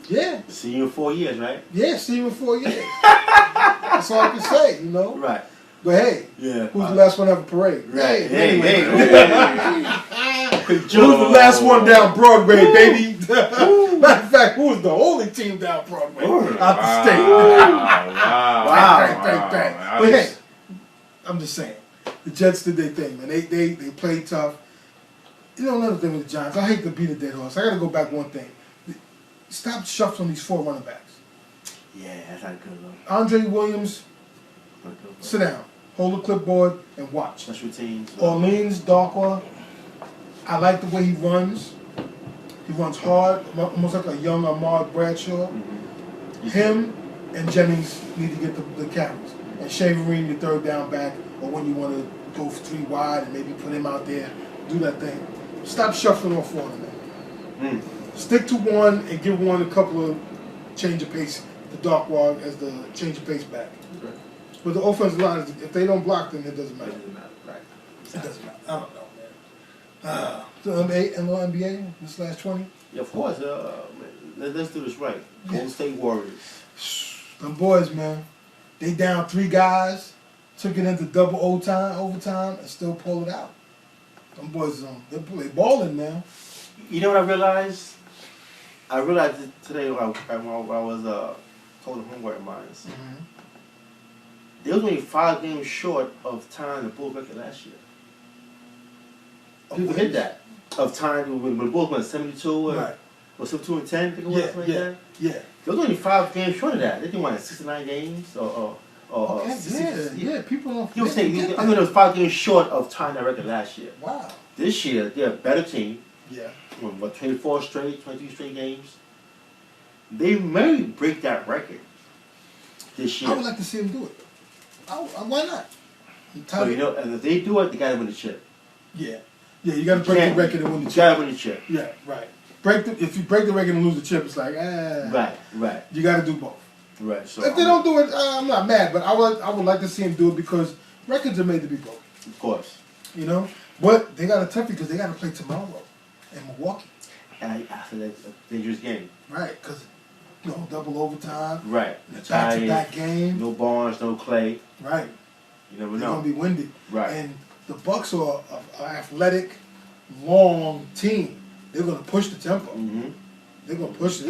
yeah. See you in 4 years, right? Yeah, see you in 4 years. That's all I can say, Right. But hey, who's the last one to have a parade? Right. Hey. Who's Who's the last one down Broadway, baby? Matter of fact, who was the only team down Broadway? Out the state. Wow. But hey, I'm just saying, the Jets did their thing, man. They played tough. Another thing with the Giants, I hate to beat a dead horse. I got to go back one thing. Stop shuffling these 4 running backs. Yeah, that's not good, though. Andre Williams, sit down, hold the clipboard, and watch. Special teams. Orleans Darkwa, I like the way he runs. He runs hard, almost like a young Ahmad Bradshaw. Mm-hmm. Him and Jennings need to get the carries. And Shaverine, your third down back, or when you want to go 3 wide and maybe put him out there, do that thing. Stop shuffling off one of them. Stick to one and give one a couple of change of pace, the Darkwa as the change of pace back. Right. But the offensive line, if they don't block, then it doesn't matter. It doesn't matter, right. It doesn't matter. I don't know, man. The NBA, this last 20? Yeah, of course. Let's do this right. Golden State Warriors. Them boys, man. They down 3 guys, took it into double overtime, and still pull it out. Them boys, they balling now. You know what I realized? I realized it today when I was told the homework of mine. Mm-hmm. They was only 5 games short of tying the Bulls record last year. People hit that. Of tying when the Bulls went 72 Right. or 72 and 10, I think it was something like that. Yeah. They was only 5 games short of that. They didn't win 69 games Okay, yeah. People don't. You know what I'm saying? I mean, it was 5 games short of tying that record last year. Wow. This year, they're a better team. Yeah. What, 24 straight, 23 straight games? They may break that record this year. I would like to see them do it. Why not? So, and if they do it, they got to win the chip. Yeah. Yeah, you got to break the record and win the chip. You got to win the chip. Yeah, right. If you break the record and lose the chip, it's like, Right. You got to do both. Right. So If they don't do it, I'm not mad, but I would like to see them do it because records are made to be broken. Of course. But they got a toughie because they got to play tomorrow in Milwaukee. And I said that's a dangerous game. Right, because double overtime. Right. Back-to-back game. No Barnes, no Clay. Right. You never They're know. gonna be windy. Right. And the Bucks are an athletic, long team. They're gonna push the tempo. Mm-hmm. They're gonna push it.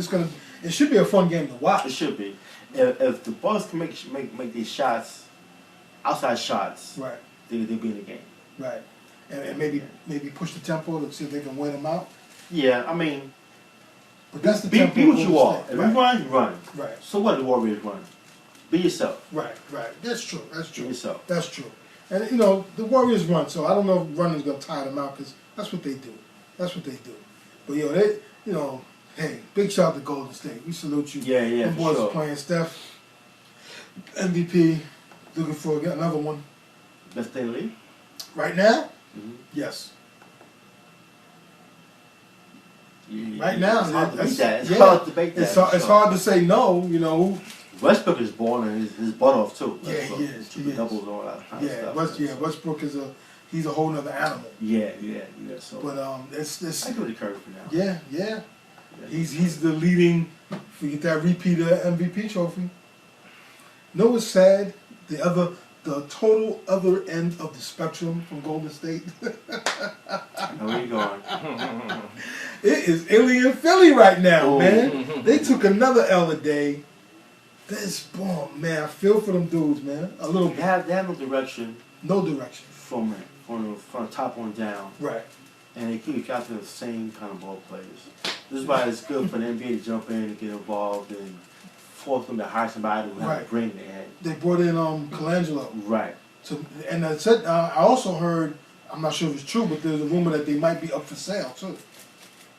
It should be a fun game to watch. It should be. If the Bucks can make these shots, outside shots, Right. they'll be in the game. Right. And maybe push the tempo to see if they can win them out. Yeah, I mean, But that's the be tempo. what you are. If you run, you run. Right. So what? The Warriors run. Be yourself. Right. That's true. Be yourself. That's true. And the Warriors run, so I don't know if running's gonna tire them out because that's what they do. But hey, big shout out to Golden State. We salute you. Yeah, Them for boys sure. are playing. Steph, MVP, looking for another one. Best thing in the league? Right now, Mm-hmm. yes. Right now, it's hard to beat that. It's yeah. hard to beat that. It's hard to say no. Westbrook is balling his butt off too. Yeah, he is. Triple doubles and all that kind of stuff. Westbrook he's a whole nother animal. Yeah. So, But it's I give it a curve for now. Yeah. He's the leading. If we get that repeat MVP trophy. What's sad? The the total other end of the spectrum from Golden State. Where you going? It is Illy and Philly right now, Ooh. man. They took another L today. This bomb, man. I feel for them dudes, man. A little They bit. have no direction No direction. from the top on down. Right. And they keep drafting the same kind of ball players. This is why it's good for the NBA to jump in and get involved and force them to hire somebody who has Right. a brain in their head. They brought in Colangelo. Right. And I said, I also heard, I'm not sure if it's true, but there's a rumor that they might be up for sale too.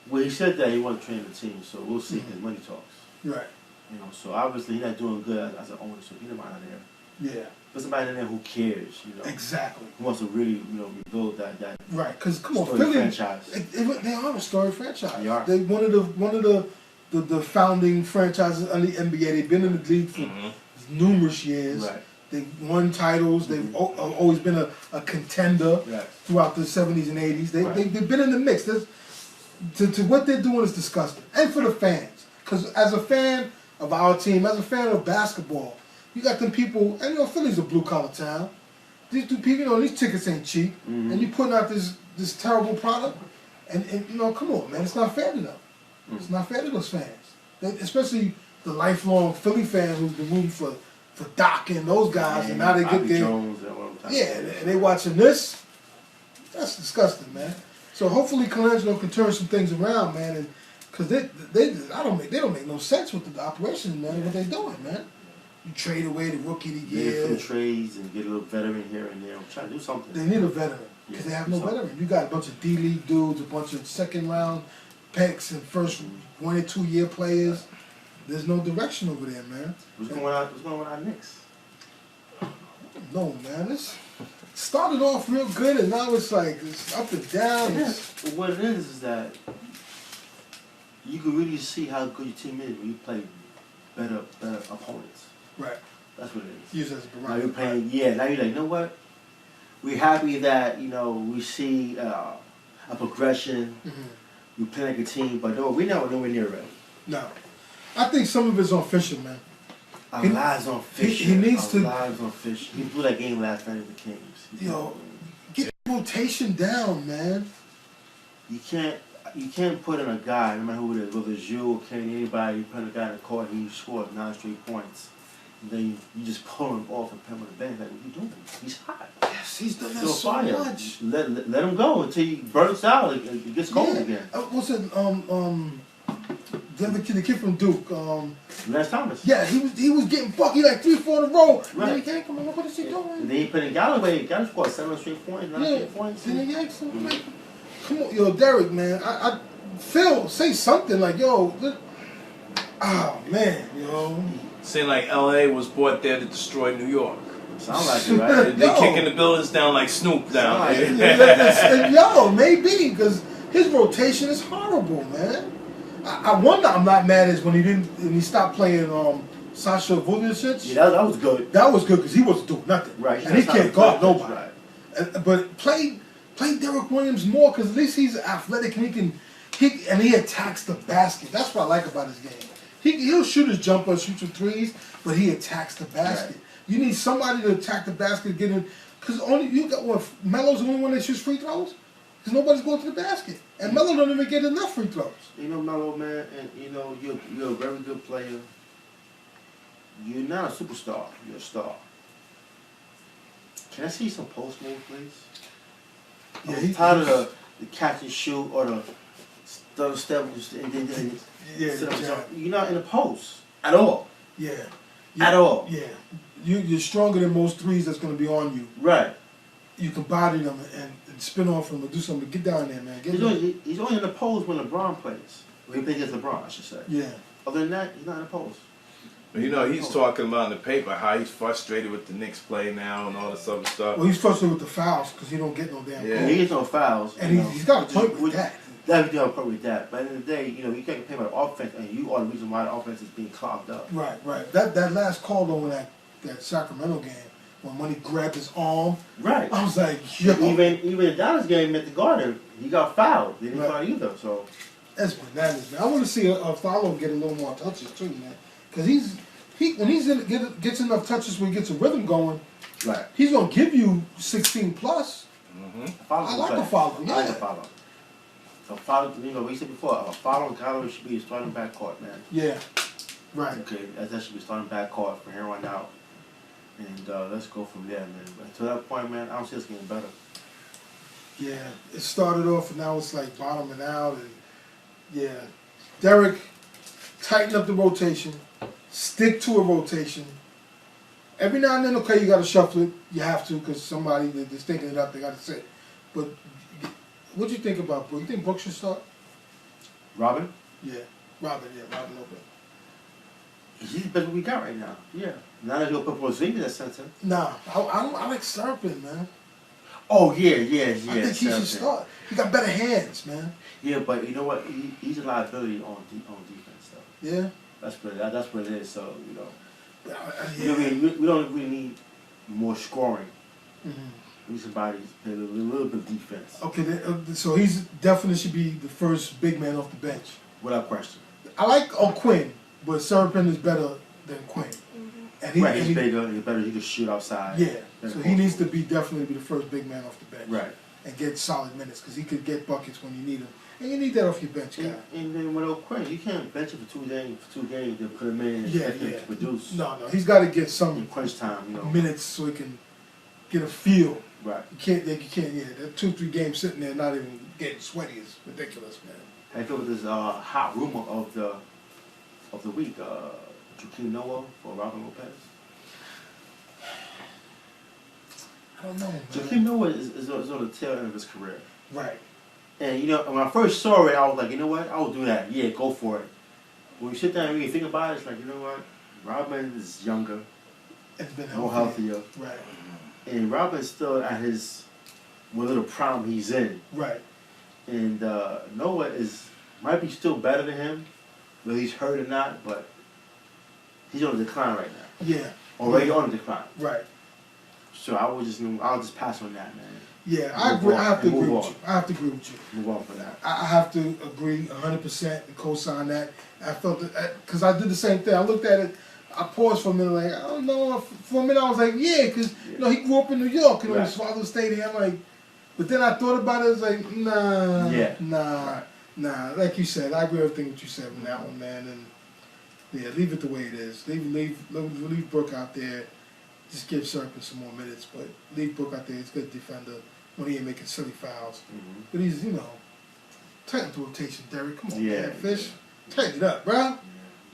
Well, he said that he wanted to train the team, so we'll see his money talks. Right. You know, so obviously he's not doing good as an owner, so he don't mind out there. Yeah. But somebody in there who cares, you know, Exactly. who wants to really, rebuild that Right. Because come on, story Philly, franchise. they are a story franchise. They are. They one of the founding franchises under the NBA. They've been in the league for numerous years. Right. They've won titles. They've always been a contender Right. throughout the 70s and 80s. Right. They've been in the mix. To what they're doing is disgusting. And for the fans. Because as a fan of our team, as a fan of basketball, you got them people, and Philly's a blue-collar town. These two people, these tickets ain't cheap. Mhm. And you putting out this terrible product. And come on, man. It's not fair to them. It's not fair to those fans. Especially the lifelong Philly fan who's been rooting for Doc and those guys, and now they get Bobby their... Jones and all them Yeah, and they watching this. That's disgusting, man. So hopefully Colangelo can turn some things around, man, and because they don't make no sense with the operation, man. What they doing, man? You trade away the rookie of the Get year. some trades and get a little veteran here and there. I'm trying to do something. They need a veteran because they have no veteran. You got a bunch of D-League dudes, a bunch of second round picks and first 1 or 2 year players. There's no direction over there, man. What's going on with our Knicks? No, man. It's started off real good and now it's like it's up and down. Yeah. But what it is that you can really see how good your team is when you play better opponents. Right. That's what it is. Use as a Now barometer. you're playing, now you're like, you know what? We're happy that, we see a progression. Mm-hmm. We play like a team, but no, we're nowhere near ready. No. I think some of it's on Fisher, man. Our He- lives on Fisher. he needs Our to- lives on Fisher. He blew that game last night with the Kings. Get rotation down, man. You can't put in a guy, no matter who it is, whether it's you or Kenny, anybody, you put in a guy in the court and he scores 9 straight points. And then you just pull him off and put him on the bench. Like, what are you doing? He's hot. Yes, he's done that Still so fire. much. Let him go until he burns out and it gets cold Yeah. again. What's it? The other kid, the kid from Duke. Lance Thomas. Yeah, he was getting bucky like 3-4 in a row. Right. Then he can't come on. What is he And doing? then he put in Galloway. Galloway scored 7 straight points, 9 Yeah. straight points. Then he asked him, like, come on, yo, Derek, man. Phil, say something like, yo. Oh man, yo. Seemed like LA was brought there to destroy New York. Sound like it, right? They Yo. kicking the buildings down like Snoop down Sound like there. Yo, maybe because his rotation is horrible, man. I wonder I'm not mad is when he stopped playing Sasha Vujacic. Yeah, that was good. That was good because he wasn't doing nothing. Right. And he can't guard Right. nobody. But play Derek Williams more because at least he's athletic and he attacks the basket. That's what I like about his game. He'll shoot his jumper, shoot some threes, but he attacks the basket. Right. You need somebody to attack the basket, get in. Because you got Melo's the only one that shoots free throws. Because nobody's going to the basket, and Melo don't even get enough free throws. Melo, man, and you're a very good player. You're not a superstar. You're a star. Can I see some post move, please? Yeah, I'm tired of the catch and shoot or the step and then Yeah, sit up. yeah. You're not in the post at all. Yeah. At all. Yeah. You're stronger than most threes that's going to be on you. Right. You can body them and spin off them or do something. Get down there, man. He's only in the post when LeBron plays. When he plays against LeBron, I should say. Yeah. Other than that, he's not in the post. But he's talking about in the paper how he's frustrated with the Knicks play now and all this other stuff. Well, he's frustrated with the fouls because he don't get no damn Yeah. calls. He gets no fouls. And he's got a point with that. That's the point with that. But at the end of the day, you can't compare about offense, and you are the reason why the offense is being clogged up. Right. That last call though in that Sacramento game when Money grabbed his arm, Right. I was like, yo, Even in Dallas game at the Garden, he got fouled. They didn't Right. foul either. So that's bananas, man. I want to see a follow get a little more touches too, man. Because when he gets enough touches when he gets a rhythm going, Right. He's gonna give you 16 plus. Follow I like a follow. Yeah. I like a follow. So follow, we said before, a follow Gallo should be a starting backcourt, man. Yeah. Right. Okay, that should be starting backcourt from here on out. And let's go from there, man. But to that point, man, I don't see us getting better. Yeah. It started off and now it's like bottoming out and yeah. Derek, tighten up the rotation. Stick to a rotation. Every now and then, okay, you got to shuffle it. You have to because somebody that's thinking it up, they got to sit. But what do you think about Brooke? You think Brooke should start? Robin? Yeah, Robin Lopez. He's the best we got right now. Yeah. Now that he'll put Porzingis at center. Nah, I like Serpent, man. Oh, yeah. I think he should start. He got better hands, man. Yeah, but you know what? He's a liability on defense, though. Yeah? That's what it is, so, Yeah. We don't really need more scoring. Mm-hmm. We need somebody to play a little bit of defense. Okay, so he's definitely should be the first big man off the bench. Without question. I like Quinn, but Serpent is better than Quinn. And He's bigger, he's better, he can shoot outside. Yeah, so he needs to definitely be the first big man off the bench. Right. And get solid minutes, because he could get buckets when you need them. And you need that off your bench, guy. And then with Quinn, you can't bench him for two games and put him in and expect him to produce. No, he's got to get In some crunch time, minutes so he can get a feel. Right. You can't, that 2-3 games sitting there not even getting sweaty is ridiculous, man. I feel with this hot rumor of the week, Joakim Noah for Robin Lopez. I don't know, man. Joakim Noah is on the tail end of his career. Right. And when I first saw it, I was like, you know what? I will do that. Yeah, go for it. When you sit down and really think about it, it's like, you know what? Robin is younger, It's been more healthier. Right. And Robin's still at what little prime he's in. Right. And Noah might be still better than him, whether he's hurt or not, but he's on the decline right now. Yeah. Already on the decline. Right. So I'll just pass on that, man. Yeah, I agree. I have to agree with you. I have to agree with you. Move on for that. I have to agree 100% and co-sign that. I felt that because I did the same thing. I looked at it. I paused for a minute, like I don't know. For a minute, I was like, yeah, because he grew up in New York, Right. his father stayed here. I'm like, but then I thought about it. I was like, nah. Like you said, I agree with everything that you said on that one, man. And yeah, leave it the way it is. Leave Brooke out there. Just give Serpent some more minutes, but leave Brooke out there. He's a good defender when he ain't making silly fouls. Mm-hmm. But he's, tighten the rotation, Derek. Come on, Yeah. man, fish. Tighten it up, bro.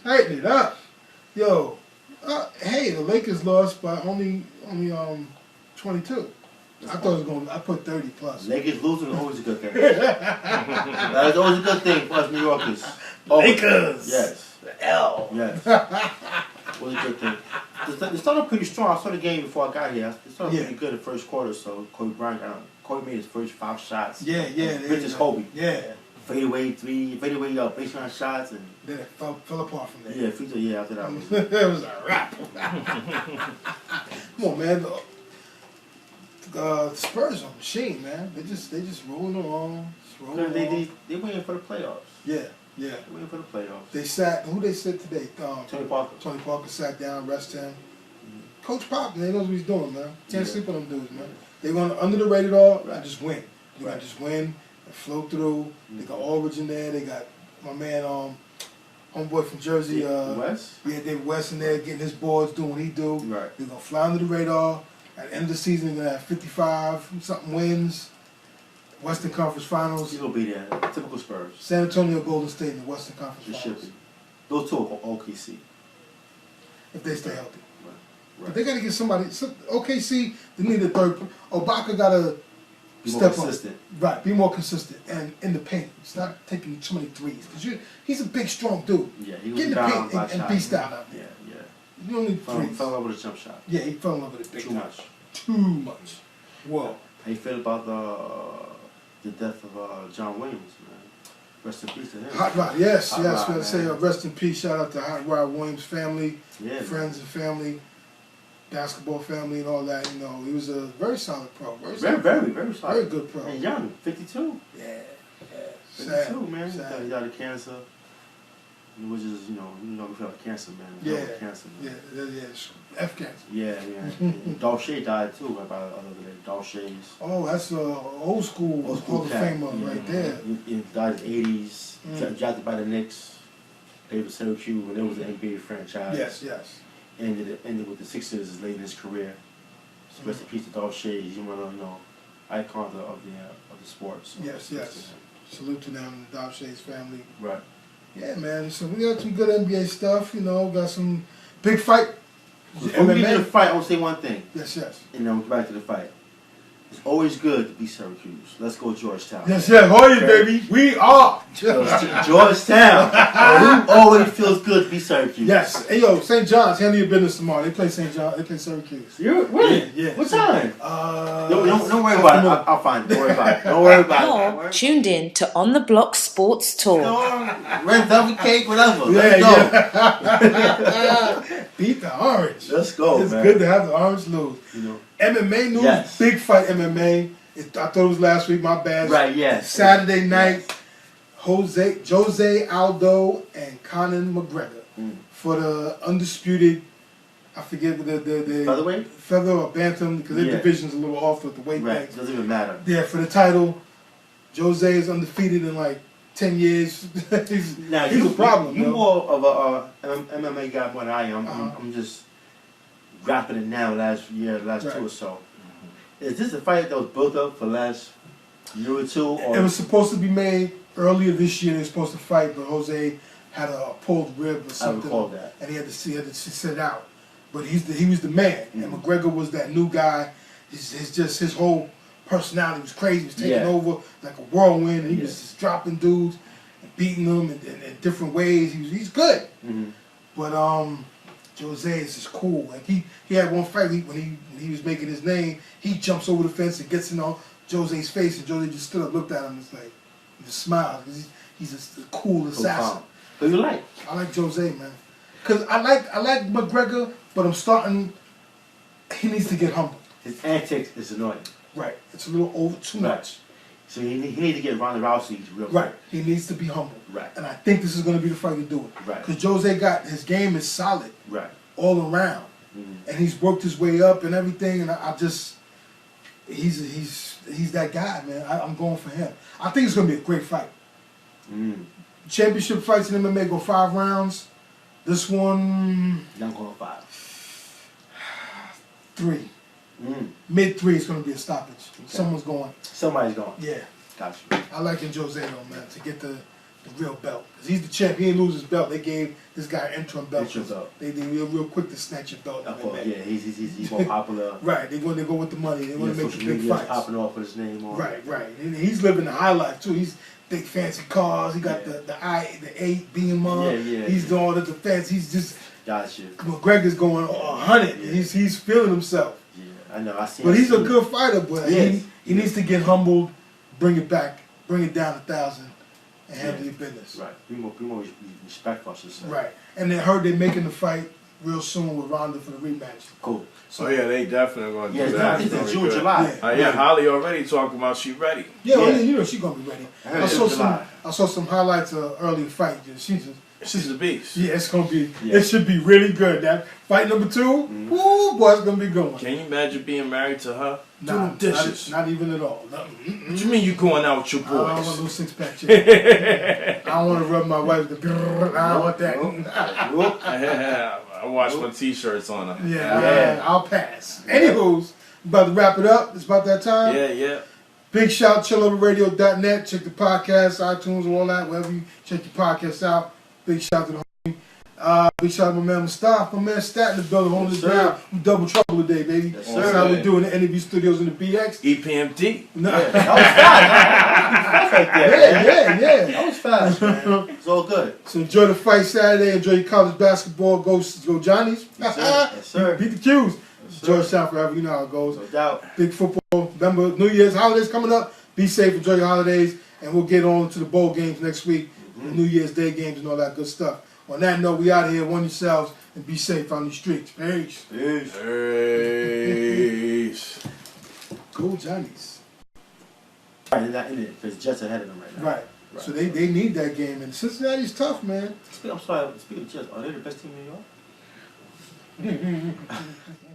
Tighten it up. Yo, hey, the Lakers lost by only 22. I thought it was I put 30 plus. Lakers losing is always a good thing. That is always a good thing for us New Yorkers. Lakers. Yes. The L. Yes. Always a good thing. They started pretty strong. I saw the game before I got here. They started pretty good in the first quarter. So Kobe made his first 5 shots. Yeah. Vintage Kobe. Yeah. Fadeaway baseline shots, and Then it fell apart from there. yeah, free throw. Yeah, after that was. It was a wrap. Come on, man. The Spurs are a machine, man. They just rolling along. They waiting for the playoffs. Yeah. They waiting for the playoffs. Who they said today? Tony Parker. Tony Parker sat down, rested him. Coach Pop, man, he knows what he's doing, man. Can't sleep on them dudes, man. They're going to under the radar and just win. They're going to just win and flow through. They got Aldridge in there. They got my man, homeboy from Jersey. West? Yeah, David West in there getting his boards, doing what he do. Right. They're going to fly under the radar. At the end of the season, they're going to have 55-something wins. Western Conference Finals. He's going to be there. Typical Spurs. San Antonio, Golden State in the Western Conference It Finals. should be. Those two are OKC. If they stay healthy. Right. But they got to get somebody. OKC, they need a third. Obaka got to Be more step consistent. up. Right, be more consistent. And in the paint, stop taking too many threes. Because he's a big, strong dude. Yeah, he Get was in the down paint by and shot. beast out out there. Yeah. You don't need Fell threes. in love with a jump shot. Yeah, he fell in love with it big Too time. much. Too much. Whoa. How you feel about the death of John Williams, man? Rest in peace to him. Hot Rod, yes. Hot Yes, Rod, gotta say man. rest in peace. Shout out to Hot Rod Williams family, Yeah, friends and family, basketball family and all that. He was a very solid pro. Very solid solid. Very good pro. And young, 52. Yeah. 52, man. Sad. He died of cancer. which is, you know, we feel like cancer, man. Yeah. Cancer, man. Yeah. F cancer. Yeah. And Dolph Shay died too, about the other day. Dolph Shay's. Oh, that's a old school Hall of cat. Famer right there. He died in the 80s. Drafted by the Knicks. Played for Syracuse when it was an NBA franchise. Yes. Ended with the Sixers late in his career. So rest in peace to Dolph Shay. He's one of icons of the sports. So Yes. Salute to them, the Dolph Shay's family. Right. Yeah, man. So we got some good NBA stuff. You know, got some big fight. Before we get to the fight, I want to say one thing. Yes. And then we'll get back to the fight. It's always good to beat Syracuse. Let's go Georgetown. Yes. Oh, yeah, baby. We are. Georgetown. Who always feels good to beat Syracuse? Yes. Hey, yo, St. John's, handle your business tomorrow. They play St. John. They play Syracuse. Really? Yeah. What time? Don't worry about it. I'll find it. Don't worry about it. You're tuned in to On the Block Sports Talk. Red velvet cake, whatever. Yeah, Let's go. Beat the orange. Let's go, It's man. good to have the orange lose. You know. MMA news, Yes. big fight MMA. I thought it was last week, my bad. Right, yes. Saturday night, Jose Aldo and Conor McGregor for the undisputed, I forget the Featherweight? feather or bantam, because their division's a little off with the weight Right, things. doesn't even matter. Yeah, for the title, Jose is undefeated in like 10 years. he's a problem. You're yo. more of a MMA guy more than I am. I'm just wrapping it now. Last 2 or so. Is this a fight that was built up for the last year or two? Or? It was supposed to be made earlier this year. They were supposed to fight, but Jose had a pulled rib or something. I recall that. And he had to sit out. But he was the man, and McGregor was that new guy. His whole personality was crazy. He was taking over like a whirlwind, and he was just dropping dudes and beating them in different ways. He's good. But Jose is just cool. Like he had one fight when he was making his name. He jumps over the fence and gets in on Jose's face, and Jose just stood up, looked at him, and just like just smiled because he's a cool assassin. Who you like? I like Jose, man. Cause I like McGregor, but I'm starting. He needs to get humble. His antics is annoying. Right. It's a little over too much. So he needs to get Ronda Rousey real quick. Right. He needs to be humble. Right. And I think this is going to be the fight to do it. Right. Because Jose got his game is solid. Right. All around. And he's worked his way up and everything. And I just he's that guy, man. I'm going for him. I think it's going to be a great fight. Championship fights in MMA go 5 rounds. This one, I'm going 5. 3. Mid-3 is going to be a stoppage. Okay. Somebody's going. Yeah. Got you. I like Jose though, man, to get the real belt. Because he's the champ. He didn't lose his belt. They gave this guy an interim belt. They real quick to snatch your belt. Yeah, he's more popular. Right. They go with the money. They want to make the big fights. Popping off with his name on. Right. And he's living the high life too. He's big fancy cars. He got the 8 Beamer. He's doing all the defense. He's just. Got you. McGregor's going 100. He's feeling himself. Yeah, I know. I see. But he's a good fighter. But he needs to get humbled, bring it down 1,000, and handle your business. Right. Be more respectful, I should say. Right. And they heard they're making the fight real soon with Ronda for the rematch. Cool. So they definitely going to do that. I think it's June, July. Holly already talking about she ready. Yeah, you know she's gonna be ready. I saw some highlights of early fight. She's a beast. Yeah, it's gonna be. Yeah. It should be really good. That fight number 2, ooh, boy, it's gonna be good. Can you imagine being married to her? Nah, dishes. Not even at all. What you mean you going out with your boys? I don't want no 6-pack chicken. I don't want to rub my wife. I don't want that. I watched my T-shirts on her. Yeah. I'll pass. Anywho's, about to wrap it up. It's about that time. Yeah. Big shout, chilloverradio.net. Check the podcast, iTunes, and all that. Wherever you check your podcast out. Big shout to the homie. Big shout to my man Mustafa. My man Stat in the building, holding it down. We double trouble today, baby. Yes, That's how we do in the N.E.B studios in the BX. EPMD. No. That was fast. Right there. Yeah. That was fast, man. It's all good. So enjoy the fight Saturday. Enjoy your college basketball. Go Johnnies. Yes, sir. Beat the Qs. Georgetown forever. You know how it goes. No doubt. Big football. Remember, New Year's holidays coming up. Be safe. Enjoy your holidays. And we'll get on to the bowl games next week. The New Year's Day games and all that good stuff. On that note, we out of here. One yourselves and be safe on these streets. Peace. Go Johnnies. Right, they're not in it because Jets ahead of them right now. Right. So they need that game. And Cincinnati's tough, man. I'm sorry. Speaking of Jets, are they the best team in New York?